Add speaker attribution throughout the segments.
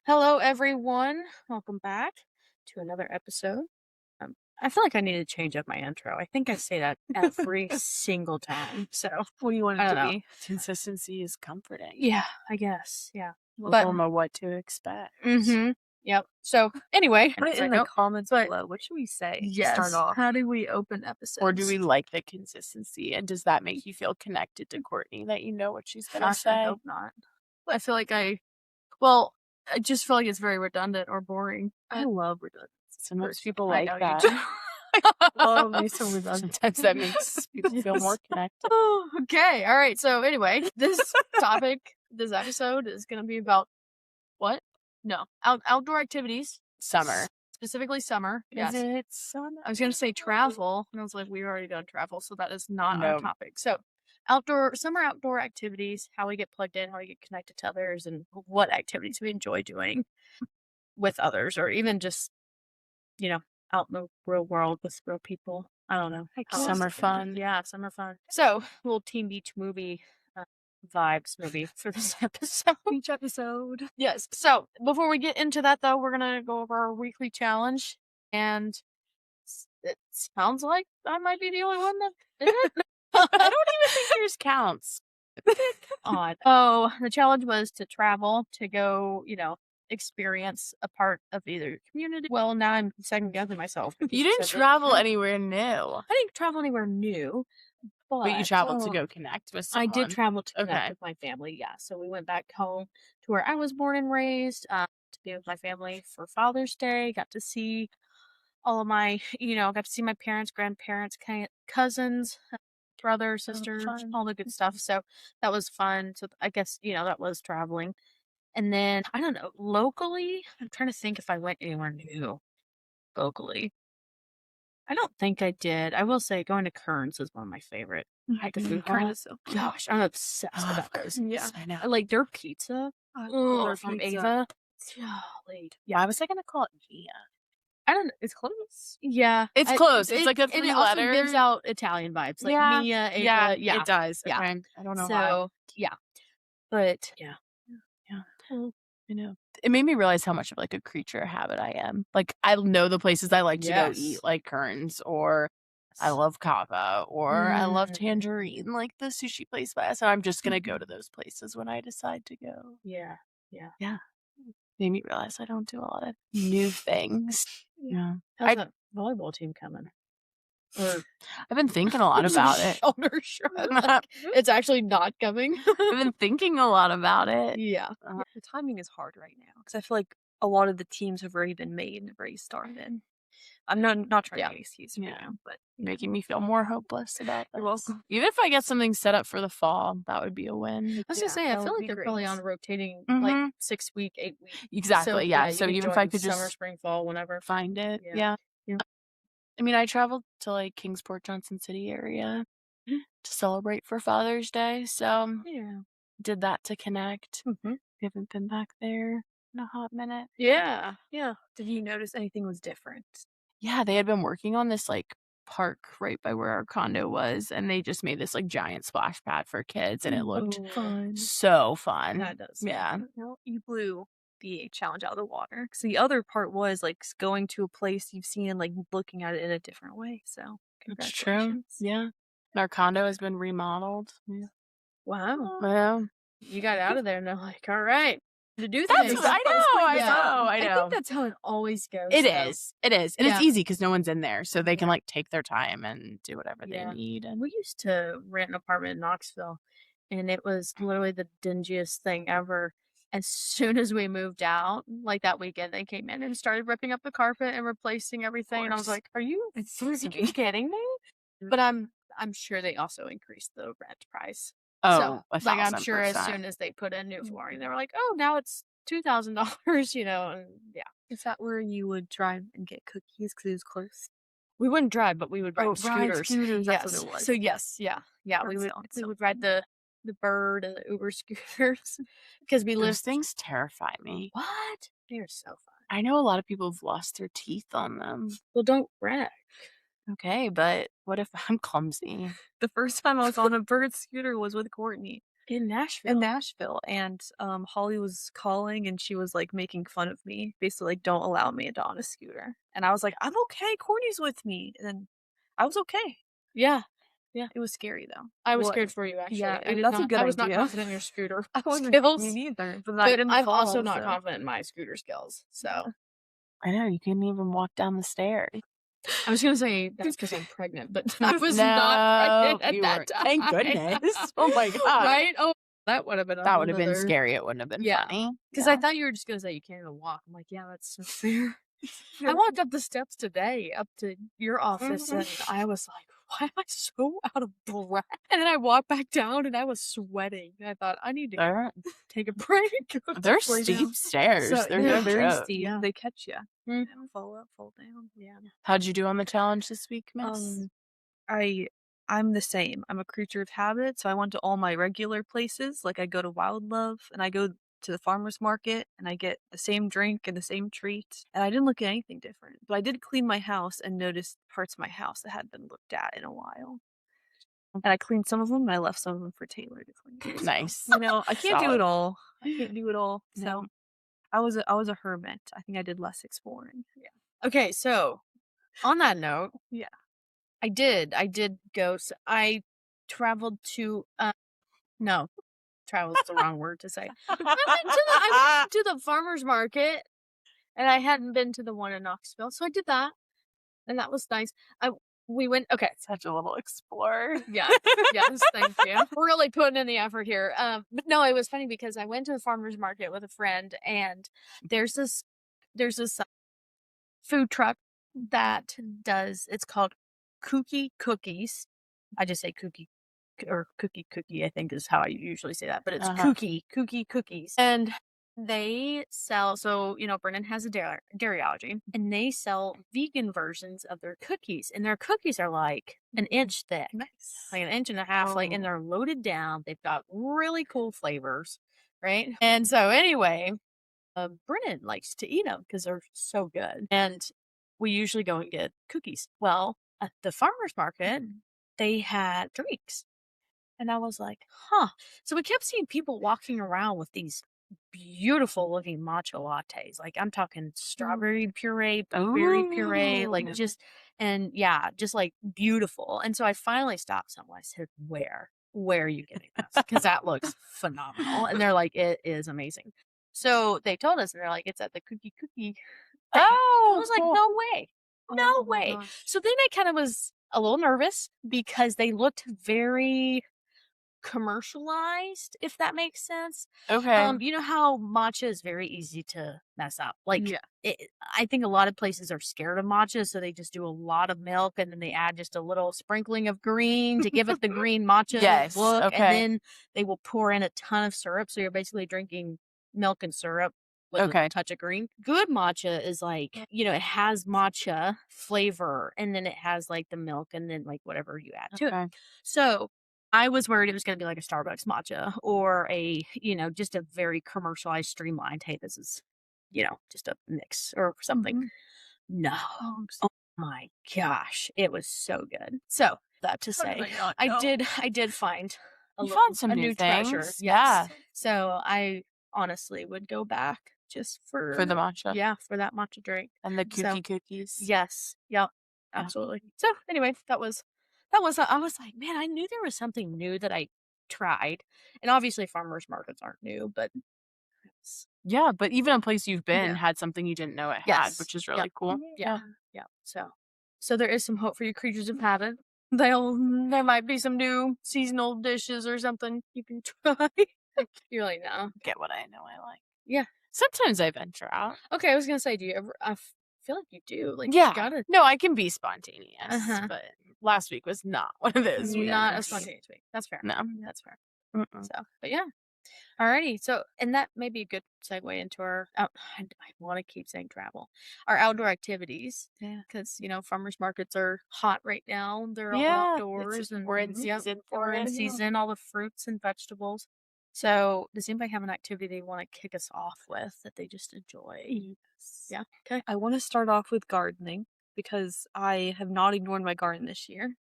Speaker 1: Hello, everyone. Welcome back to another episode. I feel like I need to change up my intro. I think I say that every single time. So,
Speaker 2: What do you want
Speaker 1: I
Speaker 2: it
Speaker 1: don't
Speaker 2: to
Speaker 1: know.
Speaker 2: be? Consistency is comforting.
Speaker 1: Yeah, I guess. Yeah.
Speaker 2: We'll
Speaker 1: But,
Speaker 2: tell them what to expect.
Speaker 1: yep. So, anyway,
Speaker 2: Put it in the comments below. What should we say to start off?
Speaker 1: How do we open episodes?
Speaker 2: Or do we like the consistency? And does that make you feel connected to Courtney, that you know what she's going to
Speaker 1: Gosh, I
Speaker 2: say?
Speaker 1: hope not. I feel like well, I just feel like it's very redundant or boring.
Speaker 2: I love redundancy. Most people
Speaker 1: I
Speaker 2: like
Speaker 1: know you
Speaker 2: that.
Speaker 1: do.
Speaker 2: Love me some redundancy. Sometimes that makes people feel more connected.
Speaker 1: Oh, okay. All right. So anyway, this episode is going to be about what? No, outdoor activities.
Speaker 2: Summer.
Speaker 1: Specifically summer. Yes.
Speaker 2: Is it summer?
Speaker 1: I was going to say travel, and I was like, we've already done travel, so that is not
Speaker 2: No.
Speaker 1: our topic. So summer outdoor activities, how we get plugged in, how we get connected to others, and what activities we enjoy doing with others, or even just, out in the real world with real people. I don't know.
Speaker 2: Summer fun.
Speaker 1: Yeah, summer fun. So, little Teen Beach movie vibes maybe for this episode.
Speaker 2: Each episode.
Speaker 1: Yes. So, before we get into that, though, we're going to go over our weekly challenge. And it sounds like I might be the only one that did it.
Speaker 2: I don't even think yours counts.
Speaker 1: Odd. Oh, the challenge was to travel, to go, experience a part of either community. Well, now I'm second guessing myself.
Speaker 2: You didn't travel anywhere new.
Speaker 1: I didn't travel anywhere new,
Speaker 2: but you traveled to go connect with someone.
Speaker 1: I did travel to connect with my family, yeah. So we went back home to where I was born and raised, to be with my family for Father's Day. Got to see all of my, got to see my parents, grandparents, cousins, brothers, sisters, all the good stuff. So that was fun. So I guess, that was traveling. And then, I don't know, locally, I'm trying to think if I went anywhere new locally. I don't think I did. I will say going to Kern's is one of my favorite.
Speaker 2: The food cart is so
Speaker 1: Gosh, I'm obsessed with that place.
Speaker 2: Yeah, I know.
Speaker 1: I like their pizza. From Ava.
Speaker 2: Yeah, I was going to call it Via.
Speaker 1: I don't know. It's close. Yeah.
Speaker 2: It's close. It's like a 3 letter.
Speaker 1: It also gives out Italian vibes. Like Mia, Ava.
Speaker 2: Yeah, it does.
Speaker 1: Yeah.
Speaker 2: I don't know
Speaker 1: why. Yeah. But, yeah.
Speaker 2: I know. It made me realize how much of like a creature of habit I am. Like I know the places I like to go eat, like Kern's, or I love Kava, or I love Tangerine, like the sushi place by us. And I'm just gonna go to those places when I decide to go.
Speaker 1: Yeah.
Speaker 2: Made me realize I don't do a lot of new things. Yeah.
Speaker 1: How's that volleyball team coming?
Speaker 2: I've been thinking a lot about it.
Speaker 1: Shoulder shrug. Like, it's actually not coming.
Speaker 2: I've been thinking a lot about it.
Speaker 1: Yeah.
Speaker 3: The timing is hard right now because I feel like a lot of the teams have already been made and already started. I'm not trying to make excuses right now, but
Speaker 2: making me feel more hopeless about this.
Speaker 3: You're welcome.
Speaker 2: Even if I get something set up for the fall, that would be a win.
Speaker 1: I was gonna say, I feel like they're probably on a rotating like 6 week, 8 week.
Speaker 2: Exactly. So, yeah. So even if I could just
Speaker 1: summer, spring, fall, whenever
Speaker 2: find it. Yeah. I mean, I traveled to like Kingsport, Johnson City area to celebrate for Father's Day. So did that to connect. We haven't been back there in a hot minute.
Speaker 1: Yeah.
Speaker 3: Did you notice anything was different?
Speaker 2: Yeah, they had been working on this like park right by where our condo was, and they just made this like giant splash pad for kids, and it looked so fun.
Speaker 1: That does.
Speaker 2: Yeah.
Speaker 3: Well, you blew the challenge out of the water. So the other part was like going to a place you've seen and like looking at it in a different way. So
Speaker 2: that's true. Yeah. And our condo has been remodeled. Yeah.
Speaker 1: Wow.
Speaker 2: Well,
Speaker 1: you got out of there and they're like, all right.
Speaker 3: To do
Speaker 2: that's
Speaker 3: things.
Speaker 2: I know.
Speaker 1: I think that's how it always goes.
Speaker 2: It is. And it's easy because no one's in there, so they can like take their time and do whatever they need. And
Speaker 1: we used to rent an apartment in Knoxville, and it was literally the dingiest thing ever. As soon as we moved out, like that weekend, they came in and started ripping up the carpet and replacing everything. And I was like, "Are you kidding me?" But I'm sure they also increased the rent price.
Speaker 2: Oh,
Speaker 1: so, like I'm sure
Speaker 2: 1,000%.
Speaker 1: as soon as they put in new flooring, they were like, "Oh, now it's $2,000." And
Speaker 3: Is that where you would drive and get cookies because it was close?
Speaker 1: We wouldn't drive, but we would ride scooters.
Speaker 3: Yes.
Speaker 1: That's what it was. So yes, we would ride the Bird and the Uber scooters because we live.
Speaker 2: Those things terrify me.
Speaker 1: What? They're so fun.
Speaker 2: I know a lot of people have lost their teeth on them.
Speaker 1: Well, don't wreck.
Speaker 2: Okay, but what if I'm clumsy?
Speaker 3: The first time I was on a Bird scooter was with Courtney.
Speaker 1: In Nashville.
Speaker 3: In Nashville, and Holly was calling, and she was like making fun of me, basically like, "Don't allow me on a scooter." And I was like, "I'm okay. Courtney's with me." And then I was okay.
Speaker 1: Yeah. Yeah.
Speaker 3: It was scary though.
Speaker 1: I was
Speaker 3: Well,
Speaker 1: scared for you, actually.
Speaker 3: yeah,
Speaker 1: I
Speaker 3: that's a good
Speaker 1: I was not
Speaker 3: idea.
Speaker 1: confident in your scooter
Speaker 3: I wasn't
Speaker 1: skills.
Speaker 3: me neither, but I
Speaker 1: But
Speaker 3: didn't
Speaker 1: I'm
Speaker 3: fall,
Speaker 1: also not
Speaker 3: so.
Speaker 1: confident in my scooter skills. So
Speaker 2: I know, you couldn't even walk down the stairs.
Speaker 1: I was gonna say that's because I'm pregnant, but I was
Speaker 2: No,
Speaker 1: not pregnant at
Speaker 2: you
Speaker 1: that
Speaker 2: weren't.
Speaker 1: time.
Speaker 2: Thank goodness. Oh my god.
Speaker 1: Right? Oh, that would have been a
Speaker 2: That
Speaker 1: whole
Speaker 2: would have been
Speaker 1: nother.
Speaker 2: scary. It wouldn't have been
Speaker 1: Yeah.
Speaker 2: funny.
Speaker 1: Because
Speaker 2: Yeah.
Speaker 1: I thought you were just gonna say you can't even walk. I'm like, yeah, that's so fair. I walked up the steps today up to your office, and I was like, why am I so out of breath? And then I walked back down, and I was sweating. And I thought, I need to
Speaker 2: They're,
Speaker 1: take a break.
Speaker 2: they're
Speaker 1: Lay down.
Speaker 2: steep stairs.
Speaker 3: So
Speaker 2: They're
Speaker 3: they're
Speaker 2: no
Speaker 3: very
Speaker 2: joke.
Speaker 3: steep.
Speaker 1: Yeah.
Speaker 3: They catch you.
Speaker 1: Mhm.
Speaker 3: Fall up, fall down.
Speaker 1: Yeah.
Speaker 2: How'd you do on the challenge this week, miss?
Speaker 3: I'm the same. I'm a creature of habit, so I went to all my regular places. Like I go to Wild Love, and I go to the farmer's market, and I get the same drink and the same treat. And I didn't look at anything different. But I did clean my house and noticed parts of my house that hadn't been looked at in a while. And I cleaned some of them, and I left some of them for Taylor to clean.
Speaker 2: Nice.
Speaker 3: So, I can't do
Speaker 2: Solid.
Speaker 3: it all. I can't do it all. So
Speaker 2: No.
Speaker 3: I was a hermit. I think I did less exploring.
Speaker 1: Yeah. Okay, so on that note,
Speaker 3: Yeah.
Speaker 1: I did go. I traveled to. No, travel's the wrong word to say. I went to the farmer's market, and I hadn't been to the one in Knoxville, so I did that, and that was nice. We went. Okay,
Speaker 2: Such a little explorer.
Speaker 1: yeah, yes, thank you. We're really putting in the effort here. But no, it was funny because I went to the farmer's market with a friend, and there's this food truck that does. It's called Kooky Cookies. I just say cookie or cookie, I think is how I usually say that, but it's kooky cookies. And they sell, so, Brennan has a dairy allergy, and they sell vegan versions of their cookies. And their cookies are like an inch thick,
Speaker 3: Nice.
Speaker 1: like an inch and a half, and they're loaded down. They've got really cool flavors, right? And so anyway, Brennan likes to eat them because they're so good. And we usually go and get cookies. Well, at the farmer's market, they had drinks. And I was like, huh. So we kept seeing people walking around with these beautiful looking matcha lattes. Like I'm talking strawberry puree, blueberry puree, like just like beautiful. And so I finally stopped someone. I said, where are you getting this? Because that looks phenomenal. And they're like, it is amazing. So they told us, and they're like, it's at the cookie.
Speaker 2: Oh,
Speaker 1: I was like,
Speaker 2: cool.
Speaker 1: no way. No
Speaker 3: Oh my
Speaker 1: way.
Speaker 3: gosh.
Speaker 1: So then I kind of was a little nervous because they looked very commercialized, if that makes sense.
Speaker 2: Okay.
Speaker 1: You know how matcha is very easy to mess up. Like, I think a lot of places are scared of matcha, so they just do a lot of milk and then they add just a little sprinkling of green to give it the green matcha
Speaker 2: Yes,
Speaker 1: look,
Speaker 2: okay.
Speaker 1: and then they will pour in a ton of syrup, so you're basically drinking milk and syrup with a touch of green. Good matcha is like, it has matcha flavor, and then it has like the milk, and then like whatever you add to it. So I was worried it was going to be like a Starbucks matcha or a, just a very commercialized, streamlined, hey, this is, just a mix or something. No. Oh my gosh. It was so good. So that to say, I did find
Speaker 2: some
Speaker 1: a
Speaker 2: new
Speaker 1: new treasure.
Speaker 2: things.
Speaker 1: Yes. So I honestly would go back just for
Speaker 2: the matcha.
Speaker 1: Yeah, for that matcha drink.
Speaker 2: And the cookies.
Speaker 1: Yes. Yep. Absolutely. So anyway, that was I was like, man, I knew there was something new that I tried. And obviously farmers markets aren't new, but
Speaker 2: yeah, but even a place you've been had something you didn't know it had, which is really cool.
Speaker 1: Yeah. So there is some hope for you creatures of habit. There might be some new seasonal dishes or something you can try. You're like, no.
Speaker 2: Get what I know I like.
Speaker 1: Yeah.
Speaker 2: Sometimes I venture out.
Speaker 1: Okay, I was gonna say, do you ever? I feel like you do. Like,
Speaker 2: yeah.
Speaker 1: You gotta.
Speaker 2: No, I can be spontaneous, but last week was not one of those.
Speaker 1: Not a spontaneous week. That's fair.
Speaker 2: No,
Speaker 1: that's fair. So, but yeah. Alrighty. So, and that may be a good segue into our. I want to keep saying travel, our outdoor activities.
Speaker 3: Yeah.
Speaker 1: Because farmers markets are hot right now. They're all outdoors, and
Speaker 2: we're in season.
Speaker 1: We're in season. All the fruits and vegetables. So, does anybody have an activity they want to kick us off with that they just enjoy?
Speaker 3: Yes.
Speaker 1: Yeah. Okay.
Speaker 3: I want to start off with gardening because I have not ignored my garden this year,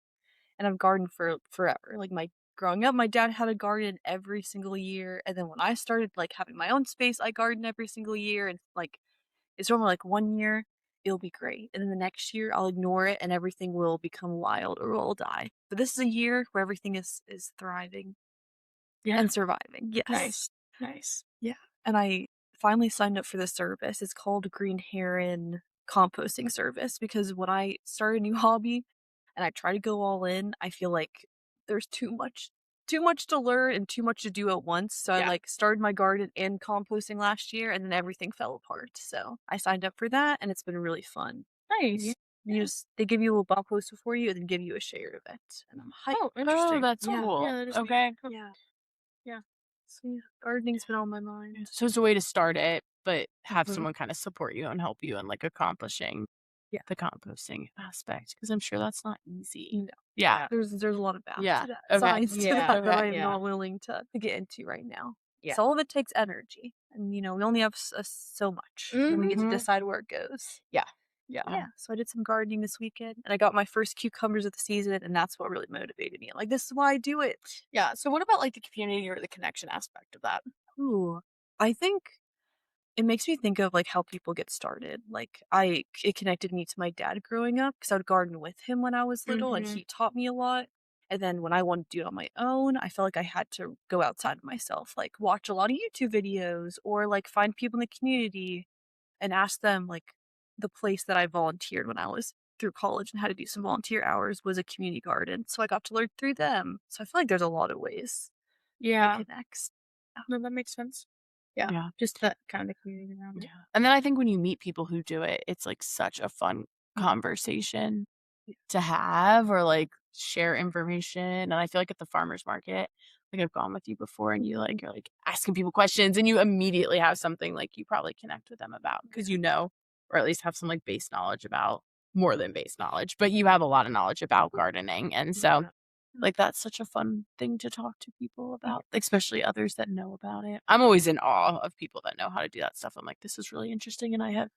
Speaker 3: and I've gardened for forever. Like my growing up, my dad had a garden every single year, and then when I started, like, having my own space, I garden every single year, and, like, it's normally, like, 1 year, it'll be great, and then the next year, I'll ignore it, and everything will become wild or will die. But this is a year where everything is thriving
Speaker 1: Yeah.
Speaker 3: and surviving. Yes.
Speaker 1: Nice. Nice.
Speaker 3: Yeah, and I finally signed up for the service. It's called Green Heron Composting Service because when I start a new hobby and I try to go all in, I feel like there's too much to learn and too much to do at once. So I
Speaker 1: Yeah.
Speaker 3: like started my garden and composting last year and then everything fell apart. So I signed up for that and it's been really fun.
Speaker 1: Nice.
Speaker 3: Yeah. They give you a little compost before you and then give you a share of it. And I'm hyped.
Speaker 1: Oh,
Speaker 2: Oh,
Speaker 1: interesting.
Speaker 2: that's
Speaker 3: Yeah.
Speaker 2: cool.
Speaker 1: Yeah, that is neat.
Speaker 2: Okay.
Speaker 1: Cool.
Speaker 3: Yeah.
Speaker 1: Yeah.
Speaker 3: So yeah, gardening's been on my mind.
Speaker 2: So it's a way to start it, but have
Speaker 3: Mhm.
Speaker 2: someone kind of support you and help you in like accomplishing
Speaker 3: Yeah.
Speaker 2: the composting aspect because I'm sure that's not easy.
Speaker 3: No.
Speaker 2: Yeah.
Speaker 3: There's a lot of math
Speaker 2: Yeah.
Speaker 3: to that,
Speaker 2: Okay.
Speaker 3: science to
Speaker 1: Yeah.
Speaker 3: that that I
Speaker 2: Okay.
Speaker 3: am
Speaker 1: Yeah.
Speaker 3: not willing to get into right now.
Speaker 1: Yeah.
Speaker 3: So all of it takes energy, and we only have so much, and we get to
Speaker 2: Mhm.
Speaker 3: decide where it goes.
Speaker 1: Yeah. Yeah.
Speaker 3: Yeah. So I did some gardening this weekend, and I got my first cucumbers of the season, and that's what really motivated me. Like this is why I do it.
Speaker 1: Yeah. So what about like the community or the connection aspect of that?
Speaker 3: Ooh, I think it makes me think of, like, how people get started, like, it connected me to my dad growing up because I would garden with him when I was little, and
Speaker 1: Mhm.
Speaker 3: he taught me a lot, and then when I wanted to do it on my own, I felt like I had to go outside of myself, like, watch a lot of YouTube videos or, like, find people in the community and ask them, like, the place that I volunteered when I was through college and had to do some volunteer hours was a community garden, so I got to learn through them, so I feel like there's a lot of ways it
Speaker 1: Yeah.
Speaker 3: connects.
Speaker 1: No, that makes sense. Yeah.
Speaker 2: Yeah.
Speaker 1: Just that kind of community around it.
Speaker 2: Yeah. And then I think when you meet people who do it, it's like such a fun
Speaker 3: Mhm.
Speaker 2: conversation
Speaker 3: Yeah.
Speaker 2: to have or like share information. And I feel like at the farmer's market, like I've gone with you before and you're like asking people questions and you immediately have something like you probably connect with them about because you know, or at least have some like base knowledge about more than base knowledge, but you have a lot of knowledge about gardening. And so
Speaker 1: Yeah.
Speaker 2: like that's such a fun thing to talk to people about, especially others that know about it. I'm always in awe of people that know how to do that stuff. I'm like, this is really interesting and I have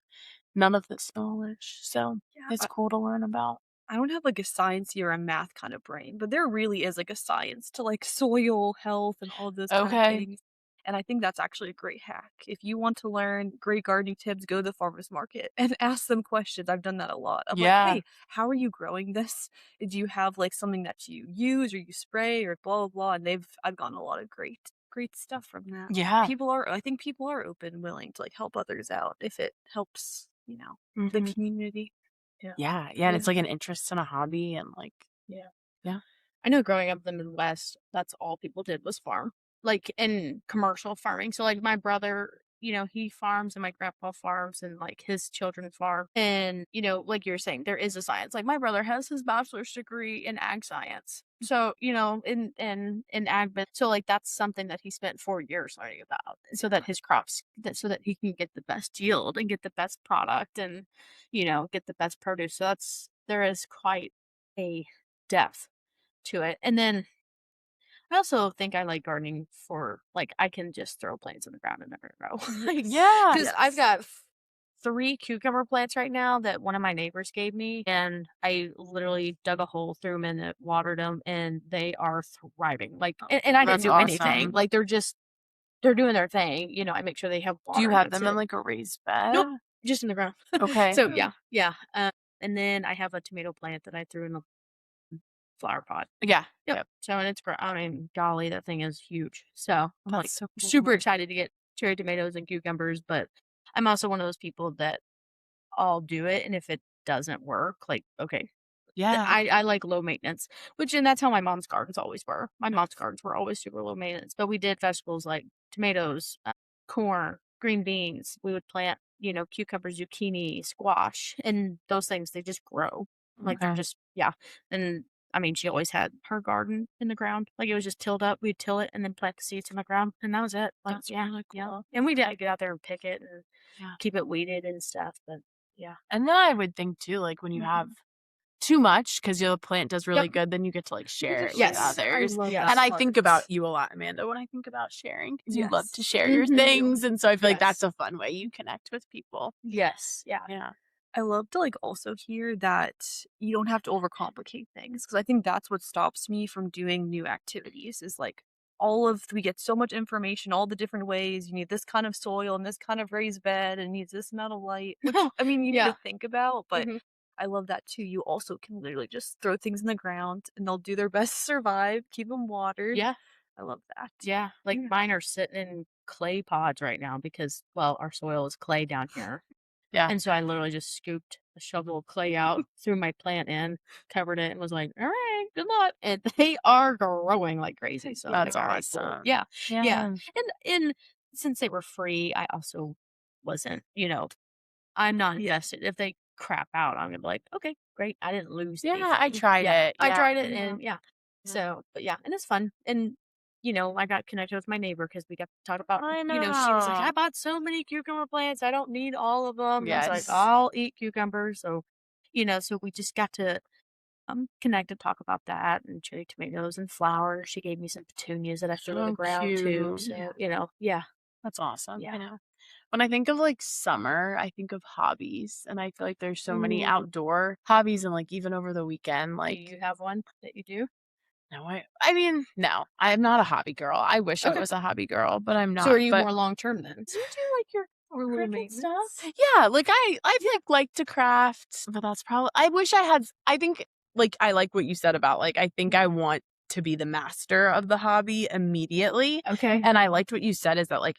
Speaker 2: none of this knowledge. So
Speaker 3: Yeah,
Speaker 2: it's cool to learn about.
Speaker 3: I don't have like a sciencey or a math kind of brain, but there really is like a science to like soil health and all of those kind of
Speaker 2: Okay.
Speaker 3: things. And I think that's actually a great hack. If you want to learn great gardening tips, go to the farmer's market and ask them questions. I've done that a lot. I'm like,
Speaker 2: Yeah.
Speaker 3: hey, how are you growing this? Do you have like something that you use or you spray or blah blah blah? And I've gotten a lot of great stuff from that.
Speaker 2: Yeah.
Speaker 3: I think people are open and willing to like help others out if it helps, the
Speaker 2: Mhm.
Speaker 3: community.
Speaker 2: Yeah. Yeah. And it's like an interest and a hobby and like,
Speaker 1: Yeah.
Speaker 2: yeah.
Speaker 1: I know growing up in the Midwest, that's all people did was farm, like in commercial farming. So, like, my brother, he farms and my grandpa farms and like his children farm. And, like you're saying, there is a science. Like, my brother has his bachelor's degree in ag science. So, in ag, so like that's something that he spent 4 years learning about so that his crops, so that he can get the best yield and get the best product and, get the best produce. So, there is quite a depth to it. And then I also think I like gardening for like I can just throw plants in the ground and never grow.
Speaker 2: Yeah.
Speaker 1: Because I've got 3 cucumber plants right now that one of my neighbors gave me, and I literally dug a hole, threw them in it, watered them, and they are thriving. Like, and I didn't
Speaker 2: That's
Speaker 1: do anything.
Speaker 2: awesome.
Speaker 1: Like they're doing their thing. I make sure they have water.
Speaker 2: Do you
Speaker 1: and
Speaker 2: have
Speaker 1: that's
Speaker 2: them in
Speaker 1: it.
Speaker 2: like a raised bed?
Speaker 1: Nope, just in the ground.
Speaker 2: Okay.
Speaker 1: So yeah. And then I have a tomato plant that I threw in the flower pot.
Speaker 2: Yeah.
Speaker 1: Yep. So, and it's great. I mean, golly, that thing is huge. So I'm like
Speaker 2: That's so cool.
Speaker 1: super excited to get cherry tomatoes and cucumbers, but I'm also one of those people that I'll do it, and if it doesn't work, like, okay.
Speaker 2: Yeah.
Speaker 1: I like low maintenance, and that's how my mom's gardens always were. My mom's gardens were always super low maintenance, but we did vegetables like tomatoes, corn, green beans. We would plant, cucumbers, zucchini, squash, and those things, they just grow. Like, they're
Speaker 2: Okay.
Speaker 1: just, yeah. And I mean, she always had her garden in the ground. Like, it was just tilled up. We'd till it and then plant the seeds in the ground, and that was it. Like,
Speaker 2: That's
Speaker 1: yeah,
Speaker 2: really
Speaker 1: yeah.
Speaker 2: cool.
Speaker 1: And we did get out there and pick it and
Speaker 2: Yeah.
Speaker 1: keep it weeded and stuff, but yeah.
Speaker 2: And then I would think too, like when you have too much because your plant does really
Speaker 1: Yep.
Speaker 2: good, then you get to like share it
Speaker 1: Yes.
Speaker 2: with others.
Speaker 3: I love
Speaker 1: Yes.
Speaker 3: that
Speaker 2: And I
Speaker 3: part.
Speaker 2: think about you a lot, Amanda, when I think about sharing because you love
Speaker 3: Yes.
Speaker 2: to share your
Speaker 1: Mhm.
Speaker 2: things. And so I feel like
Speaker 1: Yes.
Speaker 2: that's a fun way you connect with people.
Speaker 1: Yes. Yeah.
Speaker 2: Yeah.
Speaker 3: I love to, like, also hear that you don't have to overcomplicate things, because I think that's what stops me from doing new activities is, like, we get so much information, all the different ways, you need this kind of soil and this kind of raised bed and needs this amount of light, which, I mean, you need
Speaker 1: Yeah.
Speaker 3: to think about, but
Speaker 1: Mhm.
Speaker 3: I love that too. You also can literally just throw things in the ground and they'll do their best to survive, keep them watered.
Speaker 1: Yeah.
Speaker 3: I love that.
Speaker 1: Yeah. Like,
Speaker 3: Yeah.
Speaker 1: mine are sitting in clay pods right now because, well, our soil is clay down here.
Speaker 2: Yeah.
Speaker 1: And so I literally just scooped a shovel of clay out, threw my plant in, covered it, and was like, "All right, good luck." And they are growing like crazy. So I'm like,
Speaker 2: That's
Speaker 1: "All right, cool."
Speaker 2: awesome.
Speaker 1: Yeah, yeah.
Speaker 2: Yeah.
Speaker 1: And since they were free, I also wasn't, I'm not invested. If they crap out, I'm gonna be like, "Okay, great. I didn't lose
Speaker 2: Yeah, I
Speaker 1: anything."
Speaker 2: tried
Speaker 1: Yeah,
Speaker 2: it.
Speaker 1: I
Speaker 2: Yeah.
Speaker 1: tried it,
Speaker 2: Yeah.
Speaker 1: and yeah.
Speaker 2: Yeah.
Speaker 1: So, but yeah, and it's fun. And I got connected with my neighbor because we got to talk about,
Speaker 2: I
Speaker 1: she was like,
Speaker 2: know.
Speaker 1: "I bought so many cucumber plants. I don't need all of them." And I was like,
Speaker 2: Yes.
Speaker 1: "I'll eat cucumbers." So, so we just got to connect and talk about that and cherry tomatoes and flowers. She gave me some petunias that I threw in the
Speaker 2: So
Speaker 1: ground too.
Speaker 2: cute.
Speaker 1: So,
Speaker 3: Yeah.
Speaker 1: yeah,
Speaker 2: That's awesome.
Speaker 1: yeah.
Speaker 2: I know. When I think of like summer, I think of hobbies, and I feel like there's so many
Speaker 1: Ooh,
Speaker 2: outdoor hobbies, and like even over the weekend,
Speaker 1: do
Speaker 2: like
Speaker 1: you have one that you do?
Speaker 2: no, I mean, no, I'm not a hobby girl. I wish I
Speaker 1: Okay.
Speaker 2: was a hobby girl, but I'm
Speaker 1: So are
Speaker 2: not.
Speaker 1: you
Speaker 2: But
Speaker 1: more long term then?
Speaker 2: do you do like your
Speaker 3: Or a little
Speaker 2: cricket stuff?
Speaker 3: maintenance.
Speaker 2: Yeah, like like to craft, but that's probably I wish I had I think like I like what you said about like I think I want to be the master of the hobby immediately.
Speaker 1: Okay.
Speaker 2: And I liked what you said is that like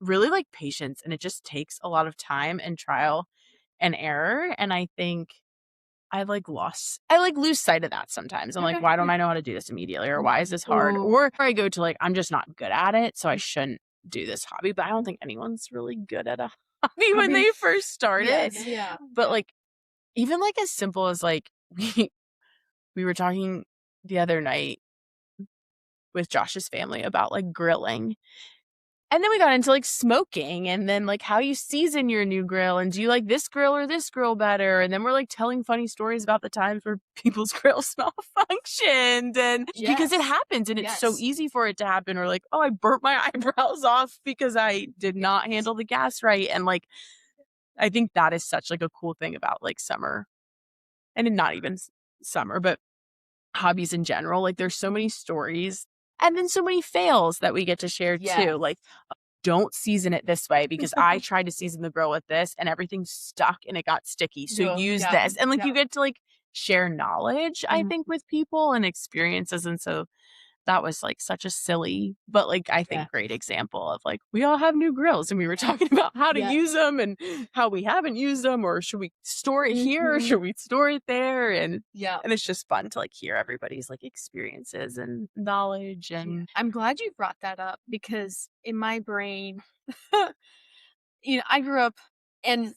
Speaker 2: really like patience, and it just takes a lot of time and trial and error. And I think I like lose sight of that sometimes. I'm like,
Speaker 1: Okay.
Speaker 2: why don't
Speaker 1: Yeah.
Speaker 2: I know how to do this immediately? Or why is this hard?
Speaker 1: Ooh.
Speaker 2: Or I go to like, I'm just not good at it, so I shouldn't do this hobby. But I don't think anyone's really good at a hobby when
Speaker 1: Hobby.
Speaker 2: they first start it.
Speaker 1: Yes. Yeah.
Speaker 2: But
Speaker 1: Yeah.
Speaker 2: like even like as simple as like we were talking the other night with Josh's family about like grilling. And then we got into like smoking and then like how you season your new grill and do you like this grill or this grill better? And then we're like telling funny stories about the times where people's grills malfunctioned and because it
Speaker 1: Yes.
Speaker 2: happens and it's so
Speaker 1: Yes.
Speaker 2: easy for it to happen or like, oh, I burnt my eyebrows off because I did not
Speaker 1: Yes.
Speaker 2: handle the gas right. And like I think that is such like a cool thing about like summer and not even summer, but hobbies in general. Like there's so many stories and then so many fails that we get to share
Speaker 1: Yes.
Speaker 2: too. Like don't season it this way because I tried to season the grill with this and everything stuck and it got sticky. So
Speaker 1: Yeah.
Speaker 2: use
Speaker 1: Yeah.
Speaker 2: this. And like
Speaker 1: Yeah.
Speaker 2: you get to like share knowledge, I
Speaker 1: Mhm.
Speaker 2: think, with people and experiences. And so that was like such a silly, but like I
Speaker 1: Yeah.
Speaker 2: think great example of like we all have new grills and we were talking about how to
Speaker 1: Yes.
Speaker 2: use them and how we haven't used them or should we store it here or
Speaker 1: Mhm.
Speaker 2: should we store it there
Speaker 1: Yeah.
Speaker 2: and it's just fun to like hear everybody's like experiences and knowledge
Speaker 1: Yeah.
Speaker 2: and
Speaker 1: I'm glad you brought that up because in my brain, I grew up, and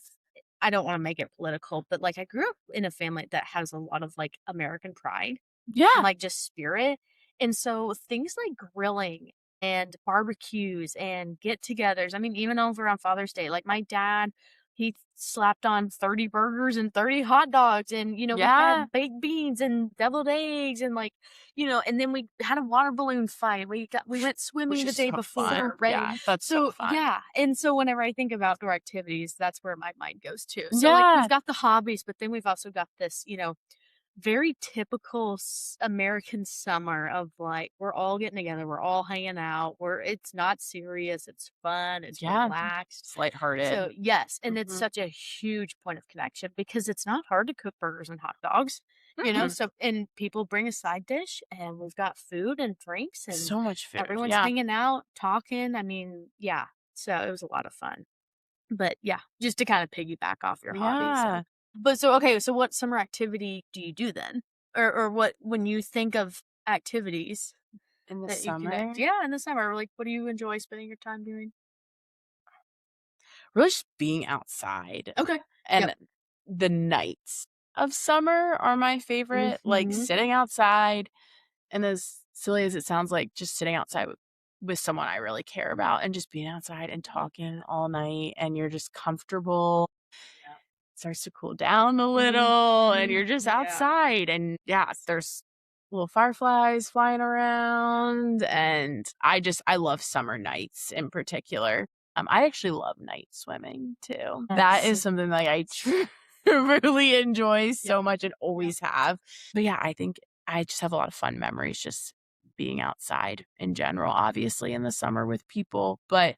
Speaker 1: I don't want to make it political, but like I grew up in a family that has a lot of like American pride and
Speaker 2: yeah.
Speaker 1: like just spirit. And so things like grilling and barbecues and get togethers. I mean, even over on Father's Day, like my dad, he slapped on 30 burgers and 30 hot dogs. And, we
Speaker 2: Yeah.
Speaker 1: had baked beans and deviled eggs and like, and then we had a water balloon fight. We went swimming
Speaker 2: Which
Speaker 1: the
Speaker 2: is
Speaker 1: day
Speaker 2: so
Speaker 1: before,
Speaker 2: fun.
Speaker 1: right?
Speaker 2: Yeah, that's so
Speaker 1: So
Speaker 2: fun.
Speaker 1: yeah. And so whenever I think of outdoor activities, that's where my mind goes to. So like
Speaker 2: Yeah.
Speaker 1: we've got the hobbies, but then we've also got this, very typical American summer of like we're all getting together, we're all hanging out, it's not serious, it's fun, it's
Speaker 2: Yeah.
Speaker 1: relaxed.
Speaker 2: It's lighthearted.
Speaker 1: So yes, and it's
Speaker 2: Mhm.
Speaker 1: such a huge point of connection because it's not hard to cook burgers and hot dogs,
Speaker 2: Mm-mm.
Speaker 1: So and people bring a side dish and we've got food and drinks and
Speaker 2: So much food.
Speaker 1: everyone's
Speaker 2: Yeah.
Speaker 1: hanging out, talking. I mean, yeah. So it was a lot of fun. But yeah, just to kind of piggyback off your hobbies.
Speaker 2: Yeah.
Speaker 1: But so okay, so what summer activity do you do then? Or what when you think of activities
Speaker 2: In the
Speaker 1: that you
Speaker 2: summer.
Speaker 1: connect? Yeah, in the summer, like what do you enjoy spending your time doing?
Speaker 2: Really just being outside.
Speaker 1: Okay.
Speaker 2: And
Speaker 1: Yep.
Speaker 2: the nights of summer are my favorite. Like
Speaker 1: Mhm.
Speaker 2: sitting outside and as silly as it sounds like just sitting outside with someone I really care about and just being outside and talking all night and you're just comfortable
Speaker 1: Yeah.
Speaker 2: starts to cool down a little and you're just
Speaker 1: Yeah.
Speaker 2: outside and yeah, there's little fireflies flying around and I love summer nights in particular. I actually love night swimming too. That is
Speaker 1: Yes.
Speaker 2: something like really enjoy so much and always have. But yeah, I think I just have a lot of fun memories just being outside in general, obviously in the summer with people. But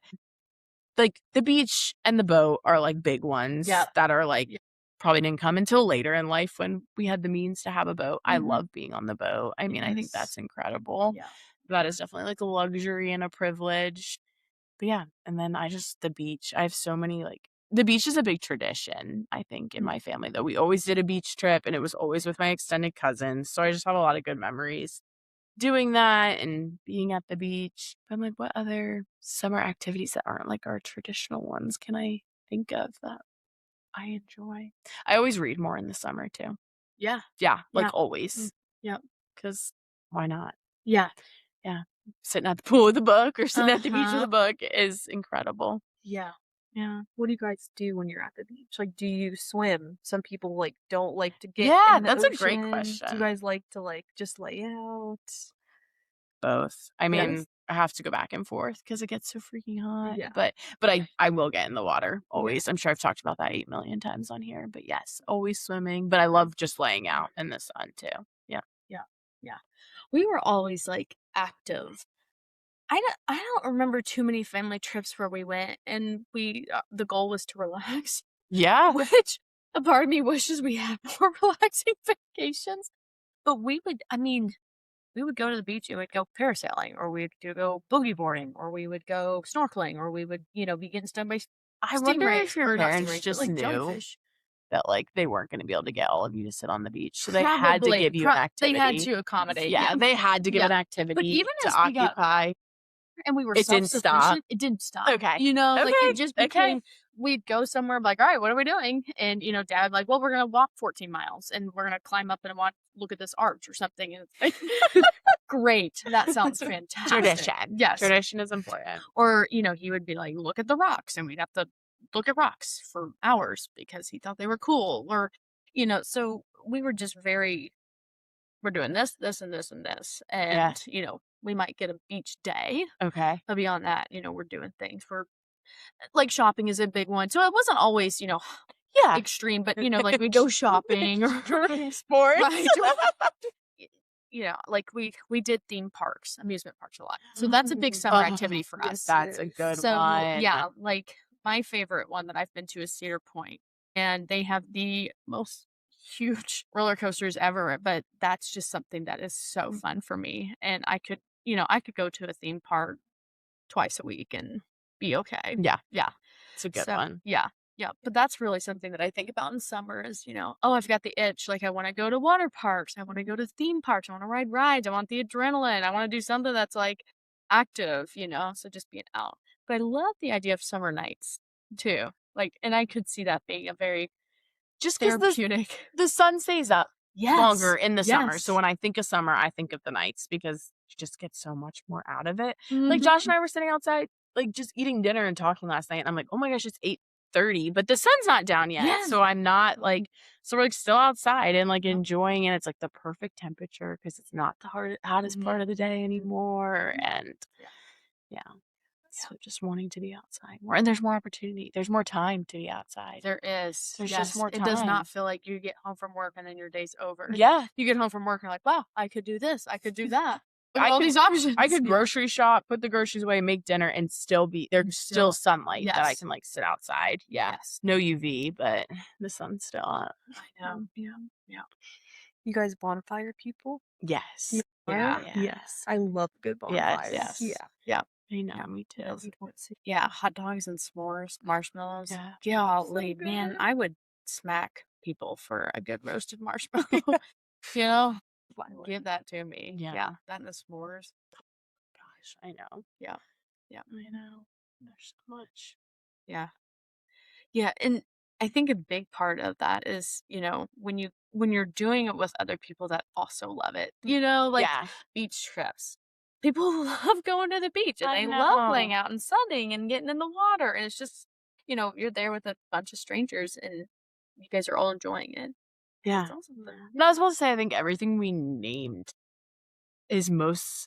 Speaker 2: like the beach and the boat are like big ones that are like probably didn't come until later in life when we had the means to have a boat. I love being on the boat. I mean, I think that's incredible.
Speaker 1: Yeah.
Speaker 2: That is definitely like a luxury and a privilege. But yeah, and then the beach. I have so many the beach is a big tradition, I think, in my family, though. We always did a beach trip and it was always with my extended cousins. So I just have a lot of good memories doing that and being at the beach. I'm like, what other summer activities that aren't like our traditional ones can I think of that I enjoy? I always read more in the summer too.
Speaker 1: Yeah.
Speaker 2: Yeah, like always.
Speaker 1: Yep.
Speaker 2: Because why not?
Speaker 1: Yeah.
Speaker 2: Yeah. Sitting at the pool with a book or sitting at the beach with a book is incredible.
Speaker 1: Yeah.
Speaker 2: Yeah.
Speaker 3: What do you guys do when you're at the beach? Like, do you swim? Some people like don't like to get
Speaker 2: Yeah,
Speaker 3: in the
Speaker 2: that's a great
Speaker 3: ocean.
Speaker 2: question.
Speaker 3: Do you guys like to like just lay out?
Speaker 2: Both. I
Speaker 3: Yes.
Speaker 2: mean, I have to go back and forth because it gets so freaking hot.
Speaker 3: Yeah.
Speaker 2: But I will get in the water always. I'm sure I've talked about that 8 million times on here. But yes, always swimming. But I love just laying out in the sun too. Yeah.
Speaker 1: Yeah. We were always like active. I don't remember too many family trips where we went and the goal was to relax,
Speaker 2: Yeah.
Speaker 1: which a part of me wishes we had more relaxing vacations. But we would go to the beach and we'd go parasailing, or we'd go boogie boarding, or we would go snorkeling, or we would, be getting stung by
Speaker 2: I wonder if your
Speaker 1: not
Speaker 2: parents
Speaker 1: stingrays, but,
Speaker 2: just
Speaker 1: like,
Speaker 2: knew
Speaker 1: jellyfish.
Speaker 2: that they weren't going to be able to get all of you to sit on the beach. So they had to give you an activity.
Speaker 1: They had to accommodate.
Speaker 2: Yeah, they had to give an
Speaker 1: But
Speaker 2: activity
Speaker 1: even
Speaker 2: to
Speaker 1: as we got
Speaker 2: occupy.
Speaker 1: and we were
Speaker 2: It didn't stop.
Speaker 1: self-sufficient, it didn't stop.
Speaker 2: Okay.
Speaker 1: Like, it just
Speaker 2: Okay.
Speaker 1: became we'd go somewhere, like, all right, what are we doing? And, Dad, like, well, we're going to walk 14 miles and we're going to climb up and look at this arch or something. And it's like, great. That sounds fantastic.
Speaker 2: Tradition.
Speaker 1: Yes.
Speaker 2: Tradition is important.
Speaker 1: Or, he would be like, look at the rocks. And we'd have to look at rocks for hours because he thought they were cool. Or, so we were just we're doing this, this, and this, and this. And, we might get a beach day.
Speaker 2: Okay.
Speaker 1: But beyond that, we're doing things. We're like shopping is a big one. So it wasn't always, extreme, but like we go shopping or
Speaker 2: sports.
Speaker 1: Right. Like we did theme parks, amusement parks a lot. So that's a big summer activity for us.
Speaker 2: That's a good
Speaker 1: So
Speaker 2: one.
Speaker 1: yeah, like my favorite one that I've been to is Cedar Point, and they have the most huge roller coasters ever. But that's just something that is so fun for me, and I could go to a theme park twice a week and be okay.
Speaker 2: Yeah.
Speaker 1: Yeah.
Speaker 2: It's a good one.
Speaker 1: Yeah. Yeah. But that's really something that I think about in summer is, oh, I've got the itch. Like I want to go to water parks. I want to go to theme parks. I want to ride rides. I want the adrenaline. I want to do something that's like active, so just being out. But I love the idea of summer nights too. Like, and I could see that being a very
Speaker 2: just because
Speaker 1: therapeutic.
Speaker 2: The sun stays up longer in the summer.
Speaker 1: Yes.
Speaker 2: So when I think of summer, I think of the nights because you just get so much more out of it. Like Josh and I were sitting outside, like just eating dinner and talking last night. And I'm like, oh my gosh, it's 8:30, but the sun's not down yet.
Speaker 1: Yes.
Speaker 2: So I'm not so we're like still outside and like enjoying it. It's like the perfect temperature because it's not the hottest part of the day anymore. And yeah. So just wanting to be outside more. And there's more opportunity. There's more time to be outside.
Speaker 1: There is.
Speaker 2: There's just more time.
Speaker 1: It does not feel like you get home from work and then your day's over.
Speaker 2: Yeah.
Speaker 1: You get home from work and you're like, wow, I could do this. I could do that. All these options.
Speaker 2: I could grocery shop, put the groceries away, make dinner, and there's still sunlight that I can sit outside. Yeah.
Speaker 1: Yes.
Speaker 2: No UV, but the sun's still out.
Speaker 1: I know. Yeah.
Speaker 3: You guys bonfire people?
Speaker 2: Yes.
Speaker 3: Yeah. Yes. I love good bonfires.
Speaker 2: Yes.
Speaker 3: Yeah.
Speaker 2: I know, me too.
Speaker 1: Yeah, hot dogs and s'mores, marshmallows.
Speaker 2: Yeah.
Speaker 1: Golly, man, I would smack people for a good roasted marshmallow. Give that to me.
Speaker 2: Yeah.
Speaker 1: That and the s'mores.
Speaker 2: Gosh, I know.
Speaker 1: Yeah.
Speaker 2: I know. There's so much.
Speaker 1: Yeah. Yeah, and I think a big part of that is, when you're doing it with other people that also love it. Beach trips. People love going to the beach and
Speaker 2: I
Speaker 1: they
Speaker 2: know.
Speaker 1: love laying out and sunning and getting in the water. And it's just, you're there with a bunch of strangers and you guys are all enjoying it.
Speaker 2: Yeah.
Speaker 1: It's awesome.
Speaker 2: No, I was supposed to say, I think everything we named is most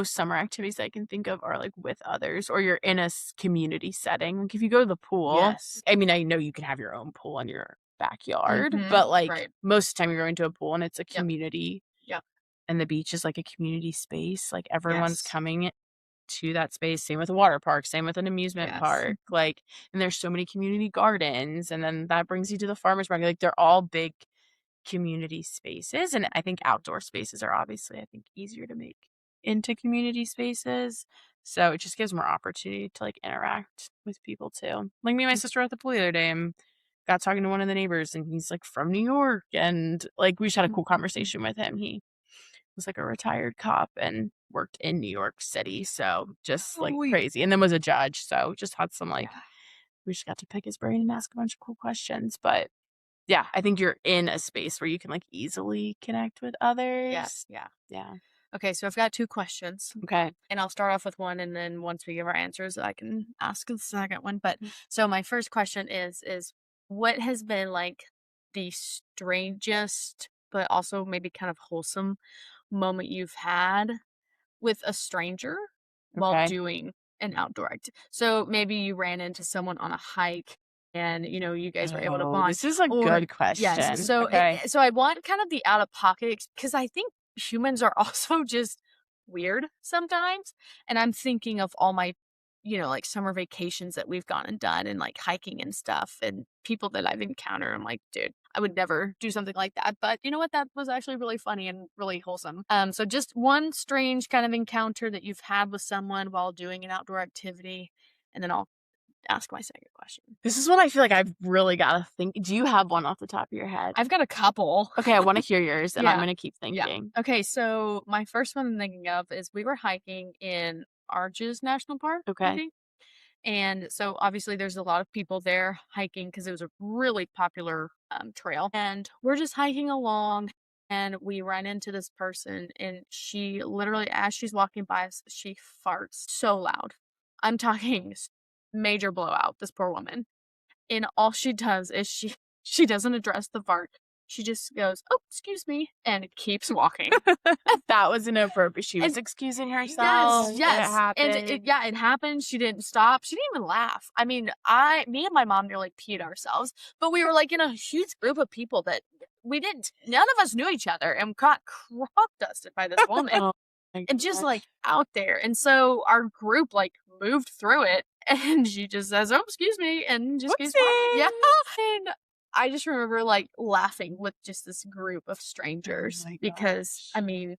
Speaker 2: summer activities I can think of are with others, or you're in a community setting. Like if you go to the pool,
Speaker 1: Yes.
Speaker 2: I mean, I know you can have your own pool on your backyard, but like
Speaker 1: Right.
Speaker 2: most of the time you're going to a pool and it's a community.
Speaker 1: Yep.
Speaker 2: And the beach is like a community space. Like everyone's
Speaker 1: Yes.
Speaker 2: coming to that space. Same with a water park, same with an amusement
Speaker 1: Yes.
Speaker 2: park. Like, and there's so many community gardens, and then that brings you to the farmers market. Like they're all big community spaces, and I think outdoor spaces are obviously, I think, easier to make into community spaces. So it just gives more opportunity to like interact with people too. Like me and my sister were at the pool the other day and got talking to one of the neighbors, and he's like from New York, and like we just had a cool conversation with him. He was like a retired cop and worked in New York City, so just like crazy, and then was a judge, so just had some like we just got to pick his brain and ask a bunch of cool questions. But yeah, I think you're in a space where you can like easily connect with others. Yeah.
Speaker 1: Okay, so I've got 2 questions.
Speaker 2: Okay.
Speaker 1: And I'll start off with one, and then once we give our answers, I can ask the second one. But so my first question is what has been like the strangest but also maybe kind of wholesome moment you've had with a stranger while
Speaker 2: Okay.
Speaker 1: doing an outdoor activity? So maybe you ran into someone on a hike and you guys were able to bond.
Speaker 2: This is a good question.
Speaker 1: Yes. So
Speaker 2: okay.
Speaker 1: so I want kind of the out of pocket, because I think humans are also just weird sometimes. And I'm thinking of all my like summer vacations that we've gone and done, and like hiking and stuff, and people that I've encountered. I'm like, dude, I would never do something like that. But you know what? That was actually really funny and really wholesome. So just one strange kind of encounter that you've had with someone while doing an outdoor activity, and then I'll ask my second question.
Speaker 2: This is one I feel like I've really got to think. Do you have one off the top of your head?
Speaker 1: I've got a couple.
Speaker 2: Okay, I want to hear yours, and I'm
Speaker 1: Yeah.
Speaker 2: going to keep thinking.
Speaker 1: Okay, so my first one I'm thinking of is we were hiking in Arches National Park. I
Speaker 2: Okay.
Speaker 1: think. And so obviously there's a lot of people there hiking because it was a really popular trail. And we're just hiking along, and we run into this person, and she literally, as she's walking by us, she farts so loud. I'm talking major blowout, this poor woman. And all she does is she doesn't address the fart. She just goes, "Oh, excuse me," and keeps walking.
Speaker 2: That was inappropriate. She was excusing herself.
Speaker 1: Yes.
Speaker 2: It happened.
Speaker 1: And it happened. She didn't stop. She didn't even laugh. I mean, me and my mom nearly peed ourselves, but we were like in a huge group of people that none of us knew each other, and got crop dusted by this woman.
Speaker 2: Oh my
Speaker 1: and just
Speaker 2: gosh.
Speaker 1: like out there. And so our group like moved through it, and she just says, "Oh, excuse me," and just keeps walking. Yeah. And I just remember like laughing with just this group of strangers,
Speaker 2: my
Speaker 1: because
Speaker 2: gosh.
Speaker 1: I mean,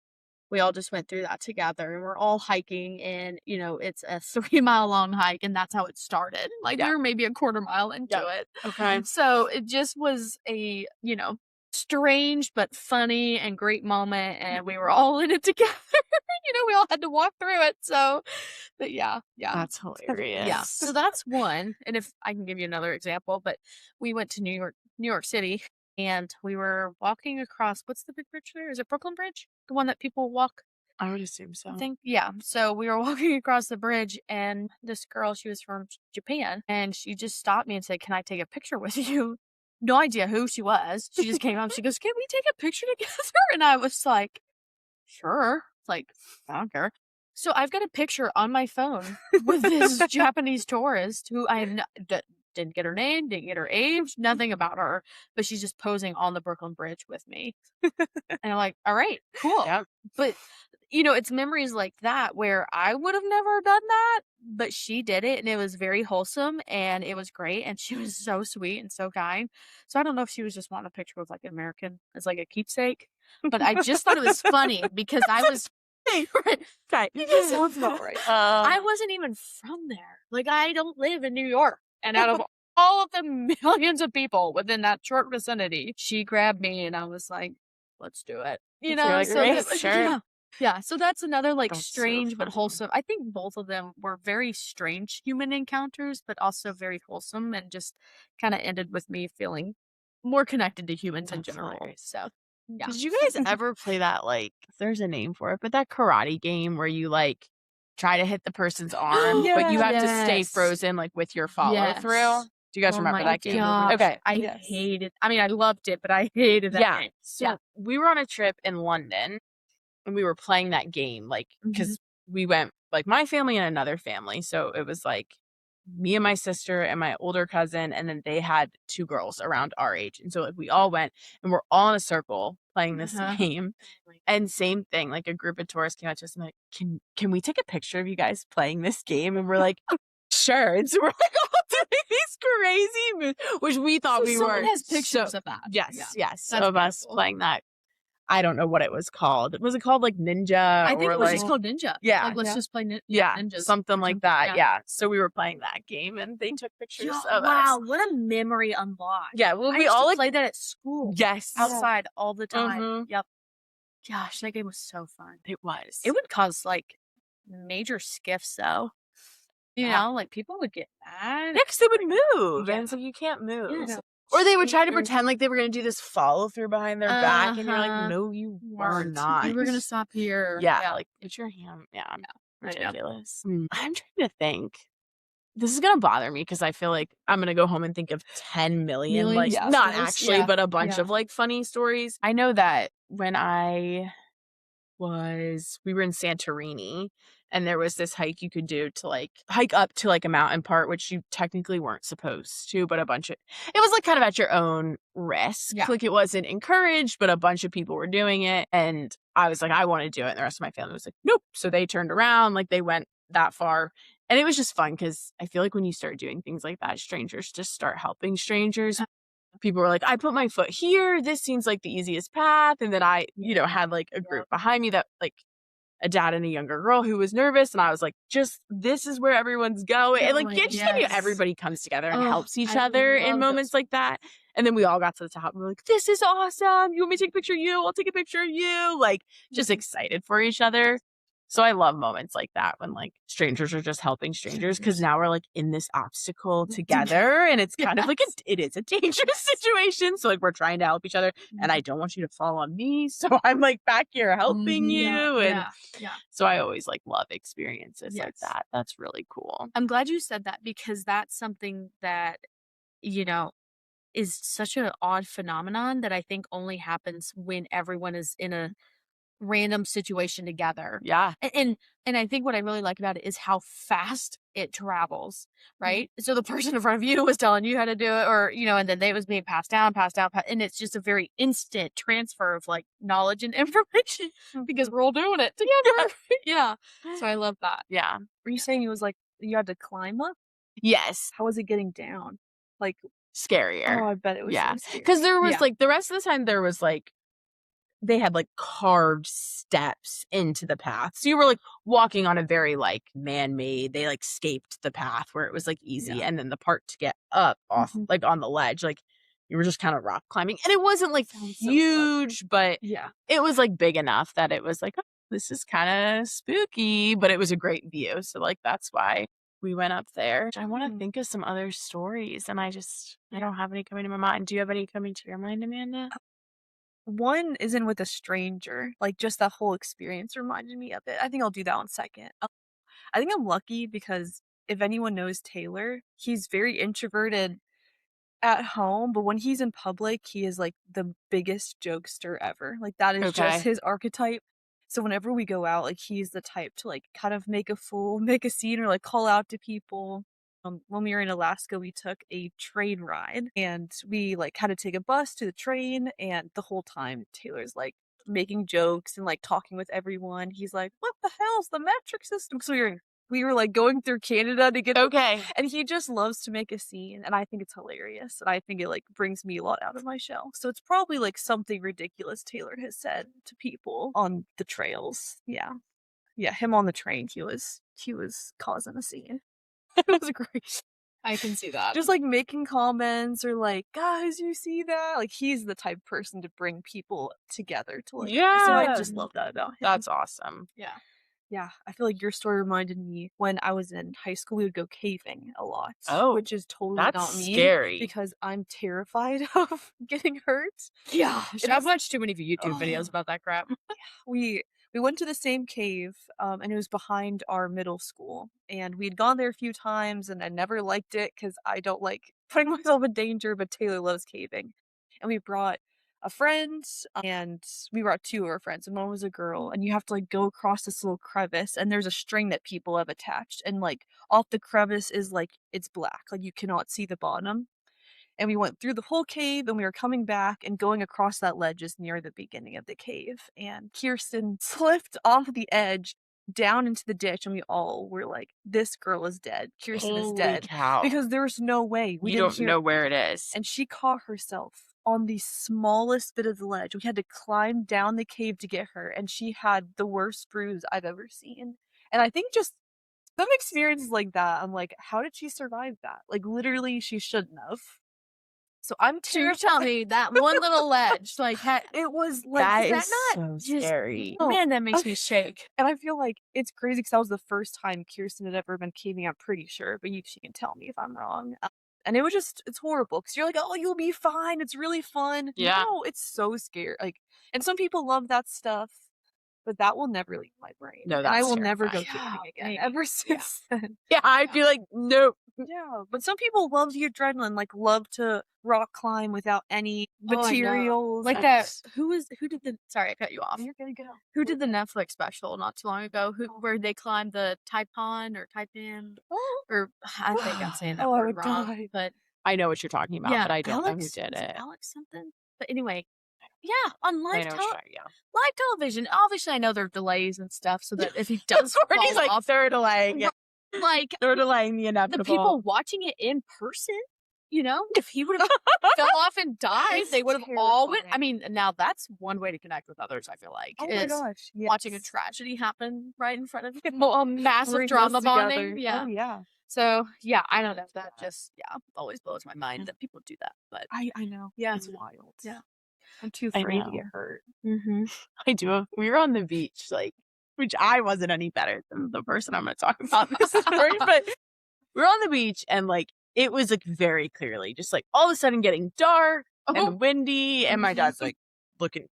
Speaker 1: we all just went through that together, and we're all hiking, and it's a 3-mile long hike, and that's how it started. Like we were maybe a quarter mile into it.
Speaker 2: Okay.
Speaker 1: So it just was a, strange but funny and great moment, and we were all in it together. We all had to walk through it. So, but yeah.
Speaker 2: That's hilarious.
Speaker 1: Yeah. So that's one. And if I can give you another example, but we went to New York City, and we were walking across, what's the big bridge there? Is it Brooklyn Bridge? The one that people walk?
Speaker 2: I would assume so.
Speaker 1: I think, yeah. So we were walking across the bridge, and this girl, she was from Japan, and she just stopped me and said, "Can I take a picture with you?" No idea who she was. She just came up. She goes, "Can we take a picture together?" And I was like, "Sure." Like, I don't care. So I've got a picture on my phone with this Japanese tourist who I didn't get her name, didn't get her age, nothing about her, but she's just posing on the Brooklyn Bridge with me. And I'm like, all right, cool.
Speaker 2: Yep.
Speaker 1: But it's memories like that where I would have never done that, but she did it, and it was very wholesome, and it was great, and she was so sweet and so kind. So I don't know if she was just wanting a picture with like an American as like a keepsake, but I just thought it was funny because I was right. Because it was not right. I wasn't even from there. Like, I don't live in New York, and out of all of the millions of people within that short vicinity, she grabbed me, and I was like, "Let's do it."
Speaker 2: You're like, "Great, sure."
Speaker 1: Yeah, so that's another like
Speaker 2: That's so
Speaker 1: strange but
Speaker 2: funny.
Speaker 1: wholesome. I think both of them were very strange human encounters, but also very wholesome, and just kind of ended with me feeling more connected to humans in
Speaker 2: That's
Speaker 1: general.
Speaker 2: hilarious.
Speaker 1: So, yeah.
Speaker 2: Did you guys ever play that, like, there's a name for it, but that karate game where you like try to hit the person's arm, but you have to stay
Speaker 1: Yes.
Speaker 2: frozen like with your follow
Speaker 1: Yes.
Speaker 2: through? Do you guys
Speaker 1: Oh
Speaker 2: remember
Speaker 1: my
Speaker 2: that game?
Speaker 1: gosh,
Speaker 2: Okay.
Speaker 1: I hated. I mean, I loved it, but I hated that
Speaker 2: Yeah.
Speaker 1: game.
Speaker 2: So we were on a trip in London, and we were playing that game, like, because we went, like, my family and another family. So it was like me and my sister and my older cousin, and then they had 2 girls around our age, and so, like, we all went, and we're all in a circle playing this game, and same thing, like, a group of tourists came out to us and like, "Can we take a picture of you guys playing this game?" And we're like, "Sure." And so we're, like, all doing these crazy moves, which we thought we
Speaker 1: someone
Speaker 2: were
Speaker 1: has pictures of that.
Speaker 2: Yes,
Speaker 1: Yeah.
Speaker 2: yes,
Speaker 1: That's
Speaker 2: of us
Speaker 1: beautiful.
Speaker 2: playing that. I don't know what it was called. Was it called, like, Ninja
Speaker 1: I think
Speaker 2: or,
Speaker 1: it was
Speaker 2: like
Speaker 1: just called Ninja.
Speaker 2: Yeah.
Speaker 1: Like, let's just play ninjas
Speaker 2: something
Speaker 1: or
Speaker 2: like
Speaker 1: something.
Speaker 2: that, yeah. So we were playing that game, and they took pictures of
Speaker 1: Wow,
Speaker 2: us.
Speaker 1: what a memory unlocked.
Speaker 2: Yeah, well,
Speaker 1: I
Speaker 2: we
Speaker 1: used
Speaker 2: all,
Speaker 1: to
Speaker 2: like
Speaker 1: play that at school.
Speaker 2: Yes.
Speaker 1: Outside all the time.
Speaker 2: Mhm.
Speaker 1: Yep. Gosh, that game was so fun.
Speaker 2: It was.
Speaker 1: It would cause, like, major skiffs, though. You
Speaker 2: Yeah.
Speaker 1: know, like, people would get mad.
Speaker 2: Yeah, 'cause they would move,
Speaker 1: Yeah.
Speaker 2: and it's like, you can't move.
Speaker 1: Yeah.
Speaker 2: Or they would try to pretend like they were gonna do this follow through behind their back, and you're like,
Speaker 1: Uh-huh.
Speaker 2: "No, you are
Speaker 1: Weren't.
Speaker 2: not."
Speaker 1: You were gonna stop here.
Speaker 2: Yeah, like, put your hand
Speaker 1: I know.
Speaker 2: ridiculous. I'm trying to think. This is gonna bother me because I feel like I'm gonna go home and think of 10 million, like,
Speaker 1: Millions of
Speaker 2: not
Speaker 1: stories?
Speaker 2: actually,
Speaker 1: Yeah.
Speaker 2: but a bunch
Speaker 1: Yeah.
Speaker 2: of, like, funny stories. I know that when we were in Santorini, and there was this hike you could do to, like, hike up to, like, a mountain part, which you technically weren't supposed to, but it was, like, kind of at your own risk.
Speaker 1: Yeah.
Speaker 2: Like, it wasn't encouraged, but a bunch of people were doing it, and I was like, "I wanna do it," and the rest of my family was like, "Nope." So they turned around, like, they went that far, and it was just fun because I feel like when you start doing things like that, strangers just start helping strangers. People were like, "I put my foot here, this seems like the easiest path," and then I, had, like, a group behind me that, like, a dad and a younger girl who was nervous, and I was like, "Just this is where everyone's going." And, like, everybody comes together and helps each other in moments like that, and then we all got to the top, and we're like, "This is awesome. You want me to take a picture of you? I'll take a picture of you." Like, just excited for each other. So I love moments like that when, like, strangers are just helping strangers because now we're, like, in this obstacle together, and it's kind of like it is a dangerous situation, so, like, we're trying to help each other, and I don't want you to fall on me, so I'm, like, back here helping you, and so I always, like, love experiences like that. That's really cool.
Speaker 1: I'm glad you said that because that's something that, you know, is such an odd phenomenon that I think only happens when everyone is in a random situation together.
Speaker 2: Yeah.
Speaker 1: And I think what I really like about it is how fast it travels, right? So the person in front of you was telling you how to do it, or and then they was being passed down, and it's just a very instant transfer of like knowledge and information because we're all doing it together. Yeah. So I love that.
Speaker 2: Yeah.
Speaker 3: Were you saying it was like you had to climb up?
Speaker 2: Yes.
Speaker 3: How was it getting down? Like,
Speaker 2: Scarier.
Speaker 3: oh, I bet it was.
Speaker 2: Yeah.
Speaker 3: So scary.
Speaker 2: Because there was like the rest of the time there was like they had like carved steps into the path. So you were like walking on a very like man-made, they like scaped the path where it was like easy.
Speaker 3: Yeah.
Speaker 2: And then the part to get up off like on the ledge, like you were just kind of rock climbing. And it wasn't like huge, but it was like big enough that it was like, oh, this is kind of spooky, but it was a great view. So like that's why we went up there. I want to think of some other stories and I don't have any coming to my mind. Do you have any coming to your mind, Amanda?
Speaker 3: One isn't with a stranger. Like, just that whole experience reminded me of it. I think I'll do that one second. I think I'm lucky because if anyone knows Taylor, he's very introverted at home, but when he's in public, he is like the biggest jokester ever. Like, that is just his archetype. So whenever we go out, like, he's the type to like kind of make a scene, or like call out to people. When we were in Alaska, we took a train ride and we like had to take a bus to the train, and the whole time Taylor's like making jokes and like talking with everyone. He's like, "What the hell's the metric system?" So we were like going through Canada to get and he just loves to make a scene, and I think it's hilarious, and I think it like brings me a lot out of my shell. So it's probably like something ridiculous Taylor has said to people on the trails. Yeah, him on the train, he was causing a scene. It was great.
Speaker 1: I can see that.
Speaker 3: Just like making comments or like, "Guys, you see that?" Like, he's the type of person to bring people together to like. So I just love that about him.
Speaker 2: That's awesome.
Speaker 3: Yeah, I feel like your story reminded me when I was in high school, we would go caving a lot.
Speaker 2: Oh,
Speaker 3: which is totally
Speaker 2: that's
Speaker 3: not me.
Speaker 2: scary.
Speaker 3: Because I'm terrified of getting hurt.
Speaker 1: Yeah, I've watched too many YouTube videos about that crap.
Speaker 3: We went to the same cave, and it was behind our middle school. And we'd gone there a few times, and I never liked it because I don't like putting myself in danger, but Taylor loves caving. And we brought a friend, and we brought 2 of our friends, and one was a girl, and you have to, like, go across this little crevice, and there's a string that people have attached, and, like, off the crevice is, like, it's black, like, you cannot see the bottom. And we went through the whole cave, and we were coming back, and going across that ledge is near the beginning of the cave, and Kirsten slipped off the edge down into the ditch, and we all were like, "This girl is dead. Kirsten is
Speaker 2: Holy
Speaker 3: dead."
Speaker 2: cow.
Speaker 3: Because there was no way. We
Speaker 2: You
Speaker 3: didn't
Speaker 2: don't
Speaker 3: hear.
Speaker 2: know where it is.
Speaker 3: And she caught herself on the smallest bit of the ledge. We had to climb down the cave to get her, and she had the worst bruise I've ever seen. And I think just some experiences like that, I'm like, how did she survive that? Like, literally, she shouldn't have. So I'm
Speaker 1: So you're
Speaker 3: terrified.
Speaker 1: telling me that one little ledge, like,
Speaker 3: It was like,
Speaker 2: That
Speaker 3: is
Speaker 2: is
Speaker 3: that
Speaker 2: so
Speaker 3: not just
Speaker 2: scary.
Speaker 3: no.
Speaker 1: man, that makes me shake.
Speaker 3: And I feel like it's crazy because that was the first time Kirsten had ever been caving, I'm pretty sure, but she can tell me if I'm wrong. And it was just, it's horrible because you're like, oh, you'll be fine. It's really fun.
Speaker 2: Yeah.
Speaker 3: No, it's so scary. Like, and some people love that stuff, but that will never leave my brain.
Speaker 2: No,
Speaker 3: and I
Speaker 2: that's
Speaker 3: will never go
Speaker 2: terrifying.
Speaker 3: camping again
Speaker 1: Maybe.
Speaker 3: ever since then.
Speaker 2: Yeah, I'd be like, nope.
Speaker 3: Yeah, but some people love the adrenaline, like love to rock climb without any
Speaker 1: Oh, I know.
Speaker 3: materials.
Speaker 1: Like that. Who did the? Sorry, I cut you off.
Speaker 3: You're gonna go.
Speaker 1: Who did the Netflix special not too long ago? Where they climbed the Taipan or Taipan, or I think I'm saying that
Speaker 3: Oh, I
Speaker 1: word
Speaker 3: would
Speaker 1: wrong.
Speaker 3: die.
Speaker 1: But
Speaker 2: I know what you're talking about,
Speaker 1: yeah,
Speaker 2: but I don't know who
Speaker 1: Alex,
Speaker 2: did
Speaker 1: was
Speaker 2: it.
Speaker 1: Alex something. But anyway, yeah, on
Speaker 2: I
Speaker 1: live
Speaker 2: know yeah.
Speaker 1: live television. Obviously, I know there are delays and stuff, so that if he does
Speaker 2: Courtney's
Speaker 1: fall
Speaker 2: like,
Speaker 1: off,
Speaker 2: they're delaying it.
Speaker 1: like
Speaker 2: They're delaying the
Speaker 1: the
Speaker 2: inevitable.
Speaker 1: people watching it in person, you know, if he would have fell off and died,
Speaker 3: It's
Speaker 1: they would have all went. I
Speaker 3: terrifying.
Speaker 1: mean, now that's one way to connect with others. I feel like
Speaker 3: Oh my
Speaker 1: is
Speaker 3: gosh.
Speaker 1: watching a
Speaker 3: yes.
Speaker 1: tragedy happen right in front of you. A massive
Speaker 3: Bring
Speaker 1: drama
Speaker 3: us
Speaker 1: bonding.
Speaker 3: together.
Speaker 1: Yeah.
Speaker 3: Oh yeah.
Speaker 1: So yeah, I don't know if that just always blows my mind that people do that. But
Speaker 3: I know.
Speaker 1: yeah,
Speaker 3: It's wild.
Speaker 1: yeah.
Speaker 3: I'm too
Speaker 2: I
Speaker 3: afraid to
Speaker 2: know.
Speaker 3: get hurt.
Speaker 1: Mm-hmm.
Speaker 2: I do. We were on the beach, like, which I wasn't any better than the person I'm going to talk about in this story, but we were on the beach and, like, it was, like, very clearly just, like, all of a sudden getting dark and windy, and my dad's, like,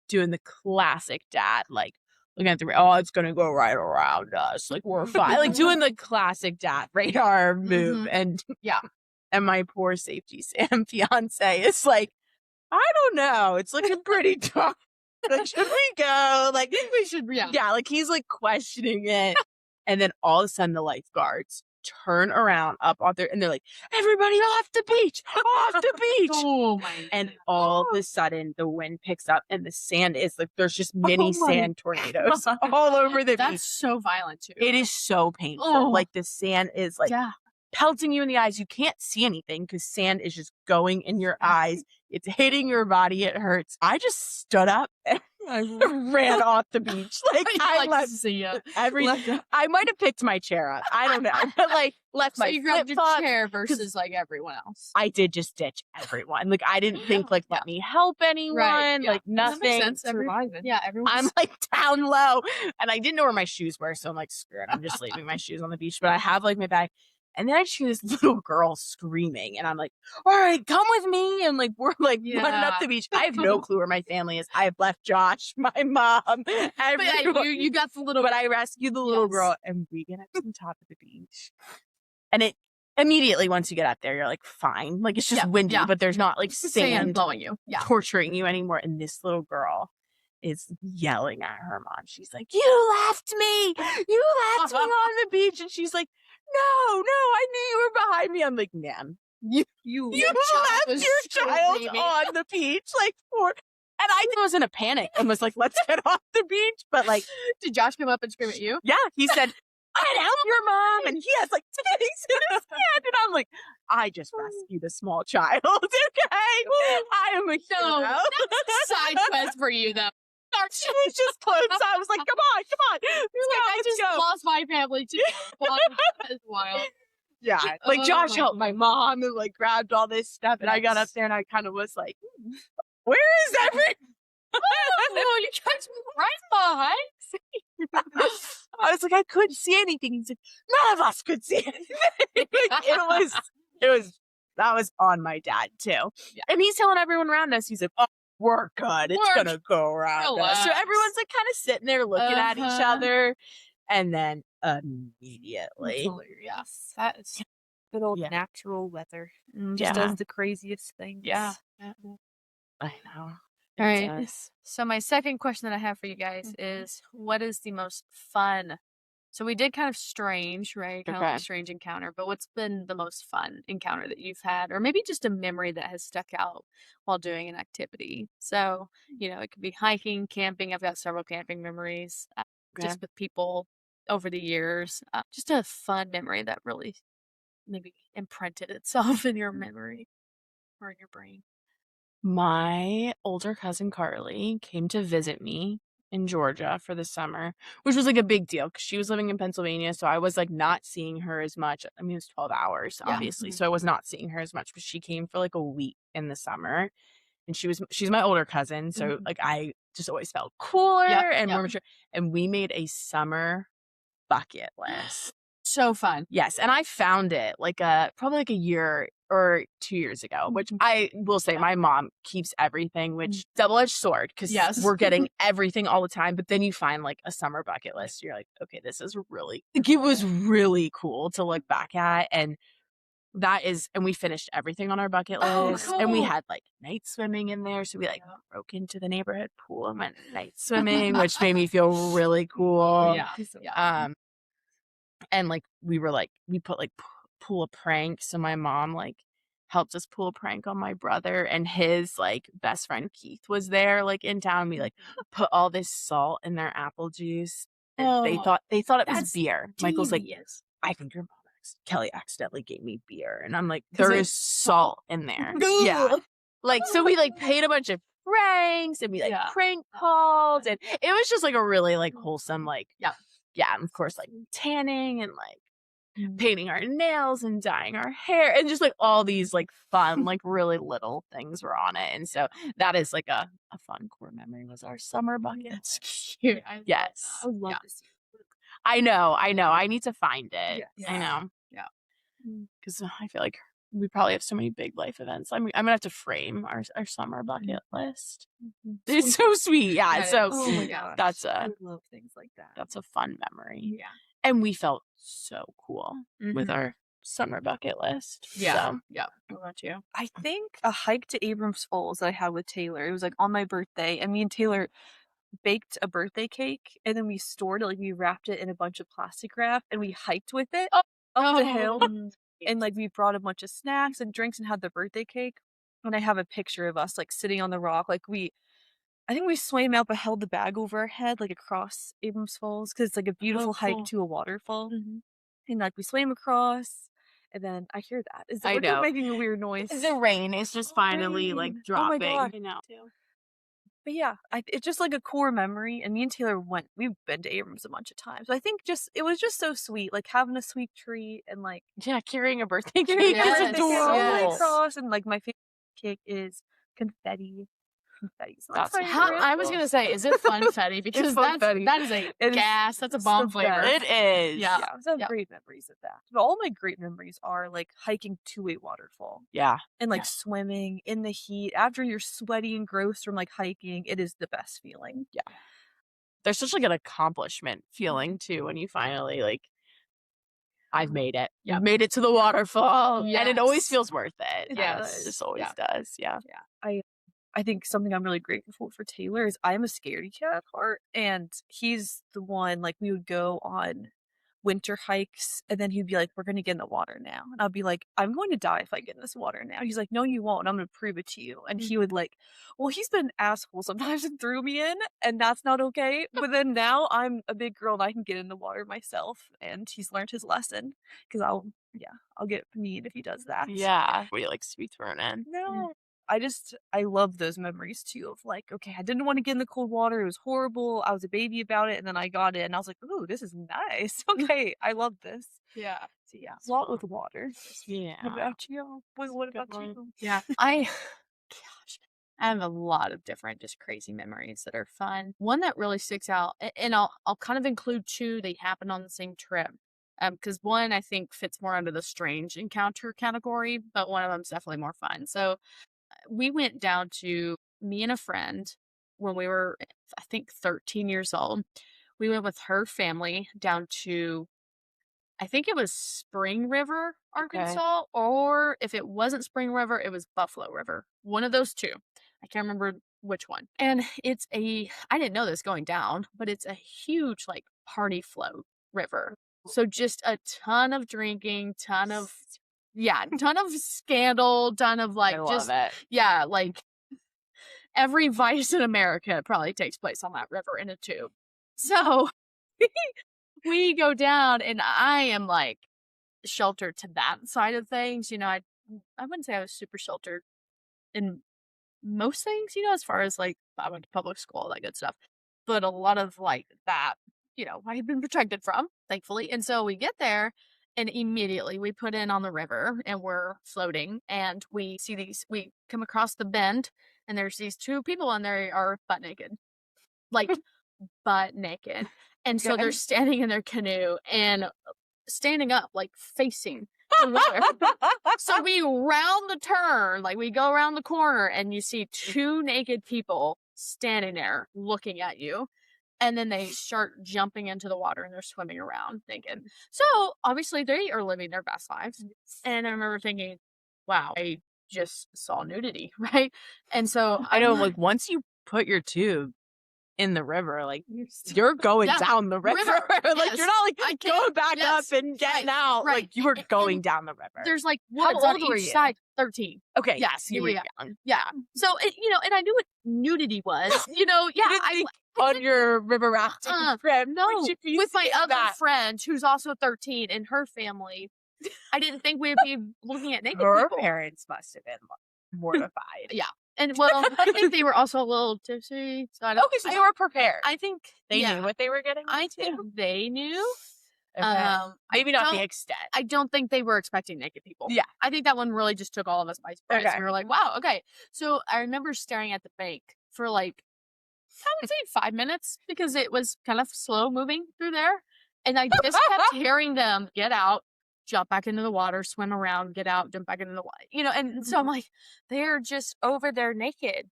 Speaker 2: doing the classic dad, like, looking at the, oh, it's going to go right around us, like, we're fine, like, doing the classic dad radar move, and yeah, and my poor safety Sam fiance is like, I don't know, it's looking pretty dark. Like, should we go? Like,
Speaker 1: We should,
Speaker 2: yeah, like he's like questioning it. And then all of a sudden the lifeguards turn around up on there and they're like, everybody off the beach, off the beach.
Speaker 1: Oh my!
Speaker 2: And all of a sudden the wind picks up and the sand is like, there's just mini
Speaker 3: Oh my
Speaker 2: sand tornadoes all over the
Speaker 1: That's
Speaker 2: beach.
Speaker 1: so violent too.
Speaker 2: It is so painful.
Speaker 1: Oh.
Speaker 2: Like the sand is like pelting you in the eyes. You can't see anything because sand is just going in your eyes. It's hitting your body. It hurts. I just stood up and I ran off the beach. Like I
Speaker 1: like
Speaker 2: left
Speaker 1: to see you.
Speaker 2: I might have picked my chair up. I don't know, but like left
Speaker 1: So
Speaker 2: my
Speaker 1: you grabbed your
Speaker 2: flip-flops.
Speaker 1: chair versus like everyone else.
Speaker 2: I did just ditch everyone. Like I didn't think like let me help anyone.
Speaker 1: Right, yeah.
Speaker 2: Like
Speaker 1: That makes
Speaker 2: nothing.
Speaker 1: sense.
Speaker 3: Surviving.
Speaker 1: Yeah, everyone.
Speaker 2: I'm like down low and I didn't know where my shoes were, so I'm like, screw it. I'm just leaving my shoes on the beach. But I have like my bag. And then I just hear this little girl screaming, and I'm like, all right, come with me. And like, we're like running up the beach. I have no clue where my family is. I have left Josh, my mom, everyone.
Speaker 1: But you got the little.
Speaker 2: But I rescued the little girl, and we get up to the top of the beach. And it immediately, once you get up there, you're like, fine. Like, it's just windy, but there's not like sand
Speaker 1: blowing you. Yeah.
Speaker 2: torturing you anymore. And this little girl is yelling at her mom. She's like, you left me. You left me on the beach. And she's like, no, I knew you were behind me. I'm like, man, you left your child on the beach. Like, and I was in a panic and was like, let's get off the beach. But like,
Speaker 1: did Josh come up and scream at you?
Speaker 2: Yeah, he said, I'd help your mom. And he has like titties in his hand. And I'm like, I just rescued a small child. Okay. I am a hero.
Speaker 1: That's a side quest for you, though.
Speaker 2: She was just close. So I was like, come on.
Speaker 1: I just lost my family too. That's wild.
Speaker 2: Yeah. Like Josh helped my mom and like grabbed all this stuff. And I got up there and I kind of was like, where is everyone?
Speaker 1: Oh, you guys were right behind.
Speaker 2: I was like, I couldn't see anything. He's like, none of us could see anything. That was on my dad too. Yeah. And he's telling everyone around us, he's like, oh, we're good. It's going to go around us. So everyone's like kind of sitting there looking at each other. And then immediately.
Speaker 3: Yes. That is good old natural weather. Just does the craziest things.
Speaker 2: Yeah. I know.
Speaker 1: All right.
Speaker 2: Yes.
Speaker 1: So my second question that I have for you guys is, what is the most fun? So we did kind of strange, right? Kind of like
Speaker 2: Okay.
Speaker 1: a strange encounter, but what's been the most fun encounter that you've had, or maybe just a memory that has stuck out while doing an activity? So, it could be hiking, camping. I've got several camping memories,
Speaker 2: Okay.
Speaker 1: just with people over the years. Just a fun memory that really maybe imprinted itself in your memory or in your brain.
Speaker 2: My older cousin Carly came to visit me in Georgia for the summer, which was like a big deal because she was living in Pennsylvania. So I was like not seeing her as much. I mean, it was 12 hours,
Speaker 1: Yeah.
Speaker 2: obviously. So I was not seeing her as much, but she came for like a week in the summer. And she's my older cousin. So like I just always felt cooler and more mature. And we made a summer bucket list.
Speaker 1: So fun.
Speaker 2: Yes, and I found it like probably like a year or 2 years ago, which I will say my mom keeps everything, which double-edged sword because we're getting everything all the time. But then you find like a summer bucket list. You're like, okay, this is really like, it was really cool to look back at, and we finished everything on our bucket list, and we had like night swimming in there. So we like broke into the neighborhood pool and went night swimming, which made me feel really cool. And like we put like pull a prank. So my mom like helped us pull a prank on my brother, and his like best friend Keith was there like in town. We like put all this salt in their apple juice. And they thought it was beer. Michael's like, I think your mom Kelly accidentally gave me beer. And I'm like, there is salt in there. Yeah. Like, so we like paid a bunch of pranks and we like prank called, and it was just like a really like wholesome, like, and of course like tanning and like painting our nails and dyeing our hair and just like all these like fun, like really little things were on it. And so that is like a fun core memory was our summer bucket.
Speaker 1: That's cute.
Speaker 2: Yes.
Speaker 3: I would love to see it.
Speaker 2: I know. I need to find it.
Speaker 3: Yes.
Speaker 2: I know.
Speaker 1: Yeah.
Speaker 2: Because I feel like we probably have so many big life events. I'm gonna have to frame our summer bucket list. It's so sweet. Yeah. So
Speaker 3: oh my gosh. I would love things like that.
Speaker 2: That's a fun memory.
Speaker 1: Yeah.
Speaker 2: And we felt so cool with our summer bucket list.
Speaker 1: Yeah.
Speaker 2: So.
Speaker 1: Yeah. What about you?
Speaker 3: I think a hike to Abrams Falls that I had with Taylor. It was like on my birthday, and me and Taylor baked a birthday cake, and then we stored it, like we wrapped it in a bunch of plastic wrap, and we hiked with it up the hill. And like we brought a bunch of snacks and drinks and had the birthday cake. And I have a picture of us like sitting on the rock. Like I think we swam out but held the bag over our head like across Abrams Falls because it's like a beautiful hike to a waterfall. And like we swam across, and then I hear that. Is the bird making a weird noise?
Speaker 2: The rain is just finally like dropping.
Speaker 3: Oh my God.
Speaker 2: You know.
Speaker 3: But yeah, it's just like a core memory. And me and Taylor we've been to Abrams a bunch of times. So I think it was just so sweet, like having a sweet treat and like
Speaker 2: carrying a birthday cake
Speaker 1: Yes.
Speaker 2: is adorable.
Speaker 3: Cross, and like my favorite cake is confetti.
Speaker 2: That's
Speaker 1: I was gonna say, is it funfetti? Because that is a gas. That's a bomb flavor.
Speaker 2: It is.
Speaker 3: Yeah, I have great memories of that. But all my great memories are like hiking to a waterfall.
Speaker 2: Yeah.
Speaker 3: And like swimming in the heat after you're sweaty and gross from like hiking. It is the best feeling.
Speaker 2: Yeah. There's such like an accomplishment feeling too when you finally like, I've made it. I've made it to the waterfall.
Speaker 1: Yes.
Speaker 2: And it always feels worth it.
Speaker 3: Yes.
Speaker 2: It just always does. Yeah.
Speaker 3: I think something I'm really grateful for Taylor is I'm a scaredy cat at heart, and he's the one, like, we would go on winter hikes, and then he'd be like, we're going to get in the water now. And I'll be like, I'm going to die if I get in this water now. He's like, no, you won't. I'm going to prove it to you. And he would like, well, he's been an asshole sometimes and threw me in, and that's not okay. But then now I'm a big girl and I can get in the water myself, and he's learned his lesson because I'll get mean if he does that.
Speaker 2: Yeah. Were you like sweet thrown in?
Speaker 3: No. I love those memories too of like, okay, I didn't want to get in the cold water. It was horrible. I was a baby about it. And then I got it and I was like, ooh, this is nice. Okay. I love this.
Speaker 1: Yeah.
Speaker 3: So yeah, a lot with water.
Speaker 2: Yeah.
Speaker 3: What about you? What about you?
Speaker 1: Yeah. I have a lot of different just crazy memories that are fun. One that really sticks out, and I'll kind of include two. They happened on the same trip. Because one I think fits more under the strange encounter category, but one of them's definitely more fun. So we went down to me and a friend when we were, I think, 13 years old. We went with her family down to, I think it was Spring River, Arkansas, or if it wasn't Spring River, it was Buffalo River. One of those two. I can't remember which one. And I didn't know this going down, but it's a huge like party float river. So just a ton of drinking, ton of scandal, ton of like,
Speaker 2: I love it.
Speaker 1: Yeah, like every vice in America probably takes place on that river in a tube. So we go down and I am like sheltered to that side of things. I wouldn't say I was super sheltered in most things, as far as like I went to public school, all that good stuff. But a lot of like that, I had been protected from, thankfully. And so we get there and immediately we put in on the river and we're floating and we come across the bend and there's these two people and they are butt naked. Like butt naked. And so they're standing in their canoe and standing up, like facing the water. So we round the turn, like we go around the corner and you see two naked people standing there looking at you. And then they start jumping into the water and they're swimming around naked. So obviously they are living their best lives. And I remember thinking, wow, I just saw nudity, right? And so
Speaker 2: I know, like once you put your tube in the river, like you're going down the river. Like you're not like going back up and getting out.
Speaker 1: Right.
Speaker 2: Like you were going down the river.
Speaker 1: There's like woods on each side. 13.
Speaker 2: Okay.
Speaker 1: Yes.
Speaker 2: You were young.
Speaker 1: Yeah. So and I knew what nudity was. I
Speaker 2: on your river rafting trip.
Speaker 1: No, with my other friend who's also 13 and her family. I didn't think we'd be looking at naked
Speaker 2: her
Speaker 1: people.
Speaker 2: Parents must have been mortified.
Speaker 1: Yeah. And well, I think they were also a little tipsy. So
Speaker 2: so they were prepared.
Speaker 1: I think
Speaker 2: they knew what they were getting into.
Speaker 1: I think they knew.
Speaker 2: Okay. Maybe not the extent.
Speaker 1: I don't think they were expecting naked people.
Speaker 2: Yeah.
Speaker 1: I think that one really just took all of us by surprise. Okay. We were like, wow, okay. So I remember staring at the bank for like, I would say 5 minutes because it was kind of slow moving through there. And I just kept hearing them get out, jump back into the water, swim around, get out, jump back into the water, and so I'm like, they're just over there naked,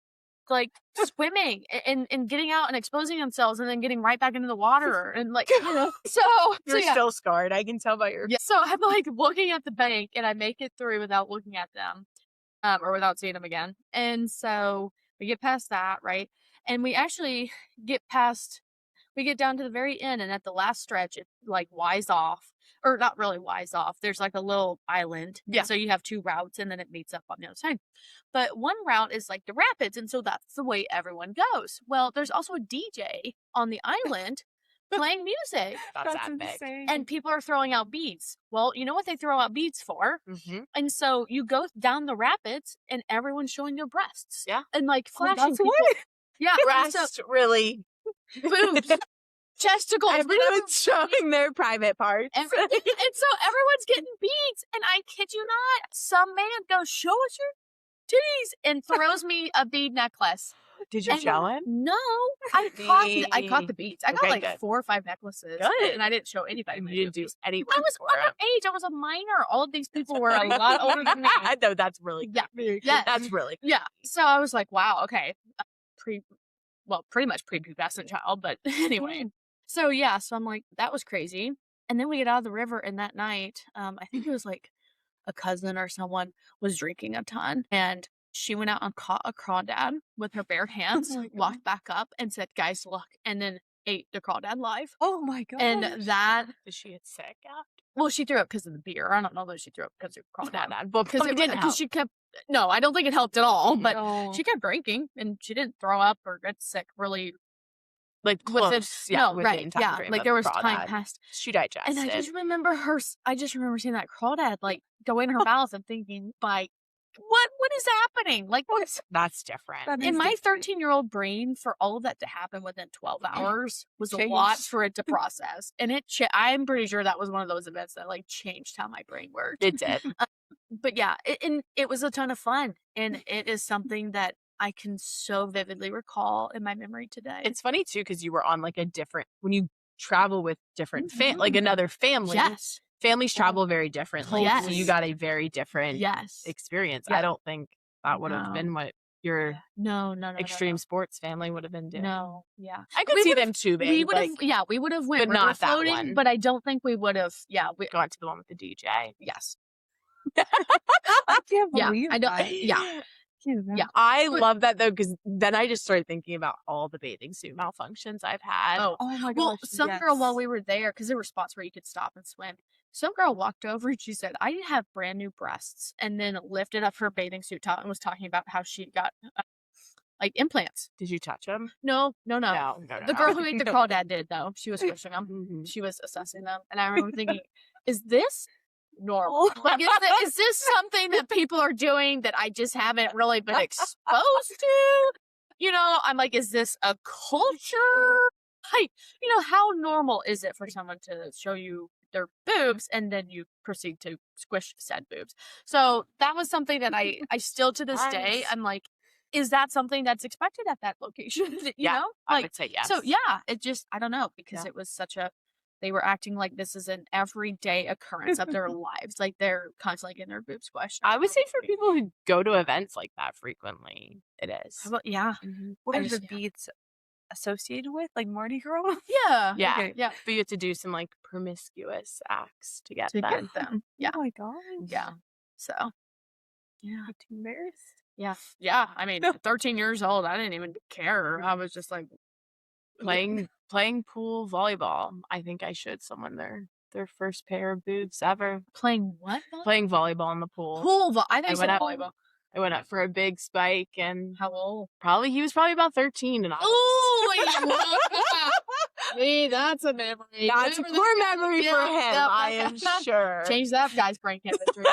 Speaker 1: like swimming and getting out and exposing themselves and then getting right back into the water and like, so
Speaker 2: you're still scarred. I can tell by your.
Speaker 1: Yeah. So I'm like looking at the bank and I make it through without looking at them, or without seeing them again. And so we get past that, right? And we actually get down to the very end and at the last stretch, it like wise off. Or not really wise off. There's like a little island. Yeah. So you have two routes and then it meets up on the other side. But one route is like the rapids. And so that's the way everyone goes. Well, there's also a DJ on the island playing music.
Speaker 2: That's epic.
Speaker 3: insane.
Speaker 1: And people are throwing out beads. Well, you know what they throw out beads for?
Speaker 2: Mm-hmm.
Speaker 1: And so you go down the rapids and everyone's showing their breasts.
Speaker 2: Yeah.
Speaker 1: And like flashing people. Yeah.
Speaker 2: Breasts, really.
Speaker 1: Boobs. Testicles.
Speaker 2: Everyone's showing their private parts.
Speaker 1: And so everyone's getting beads. And I kid you not, some man goes, show us your titties, and throws me a bead necklace.
Speaker 2: Did you show him?
Speaker 1: No. I caught the beads. I got like 4 or 5 necklaces. Good. And I didn't show anybody.
Speaker 2: You didn't do any.
Speaker 1: I was underage. I was a minor. All of these people were a lot older than me.
Speaker 2: I know, that's really
Speaker 1: good. Yeah.
Speaker 2: That's really good.
Speaker 1: Yeah. So I was like, wow, okay. Pretty much prepubescent child, but anyway. So yeah, so I'm like, that was crazy. And then we get out of the river, and that night, I think it was like a cousin or someone was drinking a ton, and she went out and caught a crawdad with her bare hands, walked back up, and said, "Guys, look," and then ate the crawdad live.
Speaker 3: Oh my god!
Speaker 1: And that
Speaker 2: did she get sick after?
Speaker 1: Well, she threw up because of the beer. I don't know that she threw up because of crawdad.
Speaker 2: Well, because it didn't help.
Speaker 1: She kept. No, I don't think it helped at all. But she kept drinking, and she didn't throw up or get sick. Really.
Speaker 2: Like close,
Speaker 1: like there was time past.
Speaker 2: She digested.
Speaker 1: And I just remember seeing that crawdad like go in her mouth and thinking, like, what is happening? Like,
Speaker 2: that's different.
Speaker 1: In my 13-year-old brain, for all of that to happen within 12 hours was a lot for it to process. And I'm pretty sure that was one of those events that like changed how my brain worked.
Speaker 2: It did.
Speaker 1: But yeah, it was a ton of fun, and it is something that I can so vividly recall in my memory today.
Speaker 2: It's funny too, because you were on like when you travel with different like another family.
Speaker 1: Yes.
Speaker 2: Families travel very differently.
Speaker 1: Yes.
Speaker 2: So you got a very different experience.
Speaker 1: Yeah.
Speaker 2: I don't think that would have been what your
Speaker 1: no
Speaker 2: extreme sports family would have been doing.
Speaker 1: No. Yeah.
Speaker 2: I could see them tubing.
Speaker 1: We would have went,
Speaker 2: but not that
Speaker 1: floating,
Speaker 2: one.
Speaker 1: But I don't think we would have
Speaker 2: gone to the one with the DJ.
Speaker 1: Yes.
Speaker 3: I can't believe
Speaker 1: I don't. Yeah. Yeah.
Speaker 2: I love that though, because then I just started thinking about all the bathing suit malfunctions I've had.
Speaker 1: Oh
Speaker 3: my
Speaker 1: well,
Speaker 3: gosh.
Speaker 1: some girl while we were there, because there were spots where you could stop and swim. Some girl walked over and she said, "I have brand new breasts," and then lifted up her bathing suit top and was talking about how she got like implants.
Speaker 2: Did you touch them?
Speaker 1: No.
Speaker 2: No.
Speaker 1: The girl who ate the crawdad did though. She was squishing them.
Speaker 2: Mhm.
Speaker 1: She was assessing them, and I remember thinking, "Is this normal? Like, is this something that people are doing that I just haven't really been exposed to? You know, I'm like, is this a culture? Like, how normal is it for someone to show you their boobs and then you proceed to squish said boobs?" So that was something that I still to this day,
Speaker 2: Nice.
Speaker 1: I'm like, is that something that's expected at that location? you know?
Speaker 2: I
Speaker 1: Like,
Speaker 2: would say yes.
Speaker 1: so yeah, it just, I don't know, because
Speaker 2: Yeah.
Speaker 1: it was they were acting like this is an everyday occurrence of their lives. Like they're constantly getting their boobs squished.
Speaker 2: I would say for people who go to events like that frequently, it is.
Speaker 3: Yeah.
Speaker 2: Mhm.
Speaker 3: What
Speaker 1: I
Speaker 3: are
Speaker 1: just-
Speaker 3: the beads associated with? Like Mardi Gras?
Speaker 1: Yeah.
Speaker 2: Yeah.
Speaker 3: Okay.
Speaker 1: Yeah.
Speaker 2: But you have to do some like promiscuous acts to get
Speaker 1: To
Speaker 2: them.
Speaker 1: get them. Yeah.
Speaker 3: Oh my gosh.
Speaker 1: Yeah. So, yeah.
Speaker 3: I'm too embarrassed.
Speaker 1: Yeah. Yeah. I mean, at 13 years old, I didn't even care. I was just like,
Speaker 2: Playing pool volleyball. I think I showed someone their first pair of boobs ever.
Speaker 1: playing what?
Speaker 2: Playing volleyball in the pool.
Speaker 1: I think
Speaker 2: I
Speaker 1: so.
Speaker 2: went up-
Speaker 1: Volleyball.
Speaker 2: I went up for a big spike and
Speaker 1: How old?
Speaker 2: he was probably about 13 and I was
Speaker 1: Oh, hey, that's a memory.
Speaker 2: that's a
Speaker 1: Remember
Speaker 2: poor
Speaker 1: that?
Speaker 2: memory
Speaker 1: Yeah,
Speaker 2: for him,
Speaker 1: yeah,
Speaker 2: I am sure.
Speaker 1: Change that guy's brain chemistry.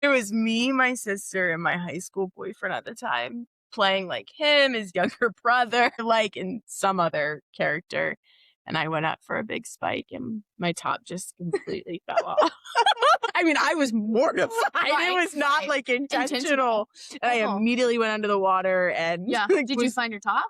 Speaker 2: It was me, my sister, and my high school boyfriend at the time playing like him, his younger brother, like and some other character. And I went up for a big spike and my top just completely fell off. I mean, I was mortified.
Speaker 1: Right,
Speaker 2: It was not
Speaker 1: right.
Speaker 2: like intentional.
Speaker 1: Intentional.
Speaker 2: And I
Speaker 1: Oh.
Speaker 2: immediately went under the water and
Speaker 1: Yeah.
Speaker 2: like,
Speaker 1: Did you find your top?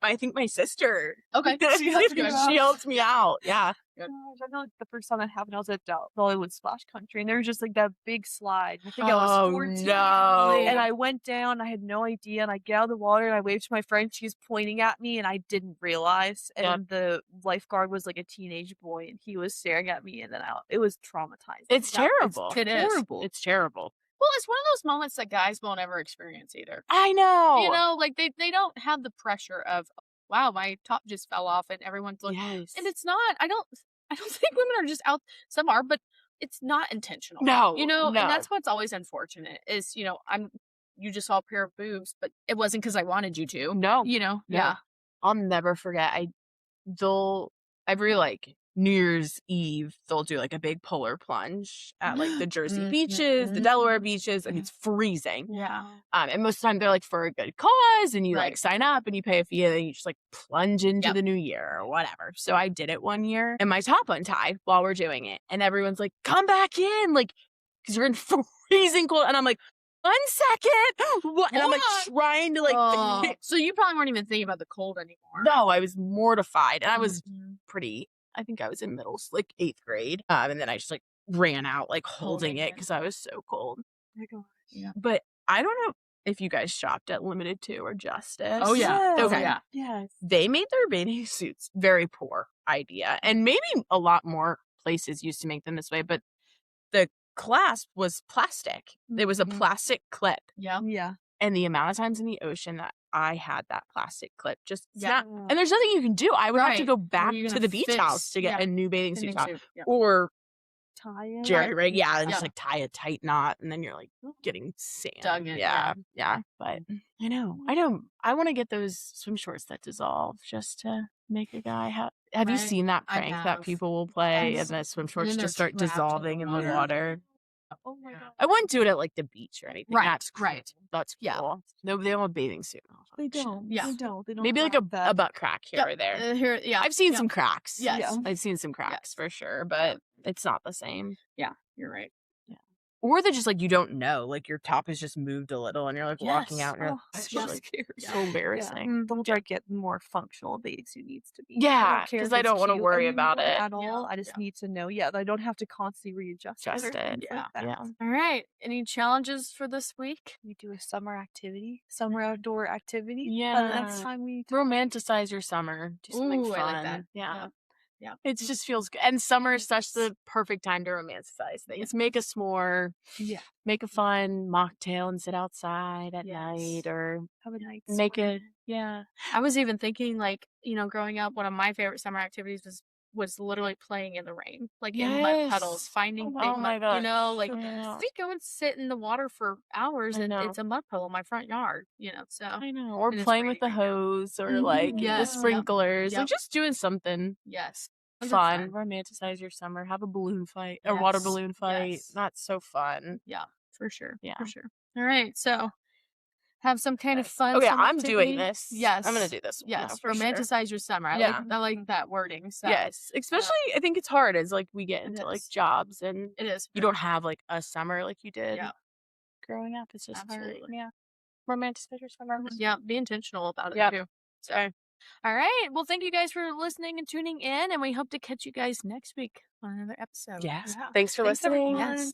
Speaker 2: I think my sister.
Speaker 1: Okay.
Speaker 2: she
Speaker 1: That's good.
Speaker 2: helped me out. Yeah.
Speaker 3: Gosh, I know like the first time that happened, I was at Dollywood Splash Country, and there was just like that big slide. I think I was
Speaker 2: Oh,
Speaker 3: 14,
Speaker 2: no.
Speaker 3: and I went down. I had no idea, and I get out of the water, and I waved to my friend. She was pointing at me, and I didn't realize. And
Speaker 2: Yeah.
Speaker 3: the lifeguard was like a teenage boy, and he was staring at me, and then it was traumatizing.
Speaker 2: It's
Speaker 3: Yeah,
Speaker 2: terrible.
Speaker 1: It is.
Speaker 3: horrible.
Speaker 2: It's terrible.
Speaker 1: Well, it's one of those moments that guys won't ever experience either.
Speaker 2: I know.
Speaker 1: Like they don't have the pressure of, wow, my top just fell off and everyone's looking.
Speaker 2: Yes.
Speaker 1: And it's not, I don't think women are just out, some are, but it's not intentional.
Speaker 2: No,
Speaker 1: and
Speaker 2: no.
Speaker 1: that's what's always unfortunate is, you just saw a pair of boobs, but it wasn't because I wanted you to.
Speaker 2: No.
Speaker 1: Yeah.
Speaker 2: I'll never forget. They'll every like New Year's Eve, they'll do like a big polar plunge at like the Jersey beaches, the Delaware beaches, and it's freezing.
Speaker 1: Yeah.
Speaker 2: And most of the time they're like for a good cause, and you like
Speaker 1: Right.
Speaker 2: sign up and you pay a fee, and then you just like plunge into
Speaker 1: Yep.
Speaker 2: the new year or whatever. So I did it one year, and my top untied while we're doing it, and everyone's like, "Come back in," like because you're in freezing cold, and I'm like, 1 second, what? And I'm like
Speaker 1: What?
Speaker 2: trying to like.
Speaker 1: So you probably weren't even thinking about the cold anymore.
Speaker 2: No, I was mortified, and I was
Speaker 1: Mhm.
Speaker 2: I think I was in like 8th grade. And then I just like ran out, like holding
Speaker 1: Holding
Speaker 2: it
Speaker 1: it.
Speaker 2: because I was so cold.
Speaker 3: Oh my gosh.
Speaker 1: Yeah.
Speaker 2: But I don't know if you guys shopped at Limited 2 or Justice.
Speaker 1: Oh, yeah.
Speaker 3: Yes.
Speaker 2: Okay.
Speaker 1: Yeah.
Speaker 3: Yes.
Speaker 2: They made their bathing suits very poor idea. And maybe a lot more places used to make them this way, but the clasp was plastic. It was a
Speaker 1: Mhm.
Speaker 2: plastic clip.
Speaker 1: Yeah.
Speaker 3: Yeah.
Speaker 2: And the amount of times in the ocean that I had that plastic clip just
Speaker 1: Yeah.
Speaker 2: snap. And there's nothing you can do. I would have to
Speaker 1: Right.
Speaker 2: go
Speaker 1: Where
Speaker 2: back
Speaker 1: you're
Speaker 2: to
Speaker 1: gonna
Speaker 2: the beach
Speaker 1: fix-
Speaker 2: house to get
Speaker 1: yeah.
Speaker 2: a new bathing suit
Speaker 1: Bathing
Speaker 2: top.
Speaker 1: suit, yeah.
Speaker 2: Or
Speaker 3: Tie in.
Speaker 2: jerry rig, yeah, and just
Speaker 1: Yeah.
Speaker 2: like tie a tight knot, and then you're like getting sand.
Speaker 1: Dug in,
Speaker 2: yeah.
Speaker 1: yeah.
Speaker 2: But I want to get those swim shorts that dissolve just to make a guy have. Have you
Speaker 1: Right.
Speaker 2: seen that
Speaker 1: I
Speaker 2: prank that
Speaker 1: have.
Speaker 2: people will play,
Speaker 1: Yes.
Speaker 2: and the swim
Speaker 1: And
Speaker 2: shorts
Speaker 1: then they're
Speaker 2: just start
Speaker 1: trapped in the
Speaker 2: dissolving in the
Speaker 1: water.
Speaker 2: water?
Speaker 3: Oh my god.
Speaker 2: I wouldn't do it at like the beach or anything.
Speaker 1: Right,
Speaker 2: That's cool.
Speaker 1: right.
Speaker 2: That's
Speaker 1: Yeah.
Speaker 2: cool. No, they don't have bathing suit.
Speaker 3: They don't.
Speaker 1: Yeah.
Speaker 3: They don't. They don't.
Speaker 2: Maybe like
Speaker 3: have that.
Speaker 2: a butt crack here or there.
Speaker 1: Here, yeah.
Speaker 2: I've seen
Speaker 1: yeah.
Speaker 2: some cracks.
Speaker 1: Yes.
Speaker 3: Yeah.
Speaker 2: I've seen some cracks
Speaker 1: Yes.
Speaker 2: for sure, but it's not the same.
Speaker 1: Yeah, you're right.
Speaker 2: Or they're just like you don't know, like your top is just moved a little, and you're like walking
Speaker 1: Yes.
Speaker 2: out, and you're
Speaker 3: Oh,
Speaker 2: like, "That's
Speaker 3: so
Speaker 2: just, like,
Speaker 3: scary.
Speaker 2: so embarrassing."
Speaker 3: They'll try to get more functional bathing suit needs to be.
Speaker 2: Yeah,
Speaker 3: care
Speaker 2: 'cause
Speaker 3: if
Speaker 2: I
Speaker 3: it's
Speaker 2: don't wanna
Speaker 3: cute
Speaker 2: worry about
Speaker 3: anymore
Speaker 2: it.
Speaker 3: at all.
Speaker 1: Yeah,
Speaker 3: I just
Speaker 1: yeah.
Speaker 3: need to know. Yeah, I don't have to constantly readjust
Speaker 2: Adjust
Speaker 3: it. or
Speaker 2: it.
Speaker 3: things
Speaker 1: Yeah,
Speaker 3: like that.
Speaker 2: yeah.
Speaker 1: All right. Any challenges for this week?
Speaker 3: We do a summer activity, summer outdoor activity.
Speaker 2: Yeah.
Speaker 3: Next time we
Speaker 2: Romanticize your summer. Do something
Speaker 1: Ooh,
Speaker 2: fun.
Speaker 1: I like that.
Speaker 2: Yeah.
Speaker 1: Yeah.
Speaker 2: It just feels good. And summer is such the perfect time to romanticize things. Make a s'more.
Speaker 3: Yeah.
Speaker 2: Make a fun mocktail and sit outside at night, or
Speaker 3: have a night
Speaker 2: make
Speaker 3: swim.
Speaker 2: it. Yeah.
Speaker 1: I was even thinking, like, growing up, one of my favorite summer activities was literally playing in the rain, like in mud puddles,
Speaker 2: Yes.
Speaker 1: finding
Speaker 2: Oh
Speaker 1: big mud,
Speaker 2: my gosh.
Speaker 1: like
Speaker 2: Yeah.
Speaker 1: we go and sit in the water for hours
Speaker 2: I
Speaker 1: and
Speaker 2: know.
Speaker 1: it's a mud puddle in my front yard, so.
Speaker 2: I know. Or
Speaker 1: and it's
Speaker 2: playing with
Speaker 1: raining
Speaker 2: the
Speaker 1: right now.
Speaker 2: hose, or like the
Speaker 1: Yes, yep,
Speaker 2: sprinklers,
Speaker 1: yep.
Speaker 2: like just doing something
Speaker 1: Yes.
Speaker 2: fun.
Speaker 1: 100%.
Speaker 2: Romanticize your summer. Have a balloon fight, or water balloon fight.
Speaker 1: Yes.
Speaker 2: That's so fun.
Speaker 1: Yeah, for sure.
Speaker 2: Yeah.
Speaker 1: For sure. All right. So have some kind of fun
Speaker 2: Okay,
Speaker 1: summer
Speaker 2: I'm doing
Speaker 1: activity.
Speaker 2: this.
Speaker 1: Yes.
Speaker 2: I'm gonna do this one.
Speaker 1: Yes.
Speaker 2: For sure.
Speaker 1: Romanticize your summer.
Speaker 2: Yeah.
Speaker 1: I like that wording. So
Speaker 2: Yes. Especially I think it's hard as like we get into like
Speaker 1: is.
Speaker 2: jobs, and
Speaker 1: it is.
Speaker 2: you don't have like a summer like you did
Speaker 1: Yeah.
Speaker 2: growing up. It's just hard.
Speaker 1: Absolutely.
Speaker 2: Yeah. Romanticize your summer.
Speaker 1: Yeah. Be intentional about it
Speaker 2: Yep.
Speaker 1: too. So all right. Well, thank you guys for listening and tuning in, and we hope to catch you guys next week on another episode.
Speaker 2: Yes.
Speaker 1: Yeah.
Speaker 2: Thanks for listening.
Speaker 3: everyone.
Speaker 1: Yes.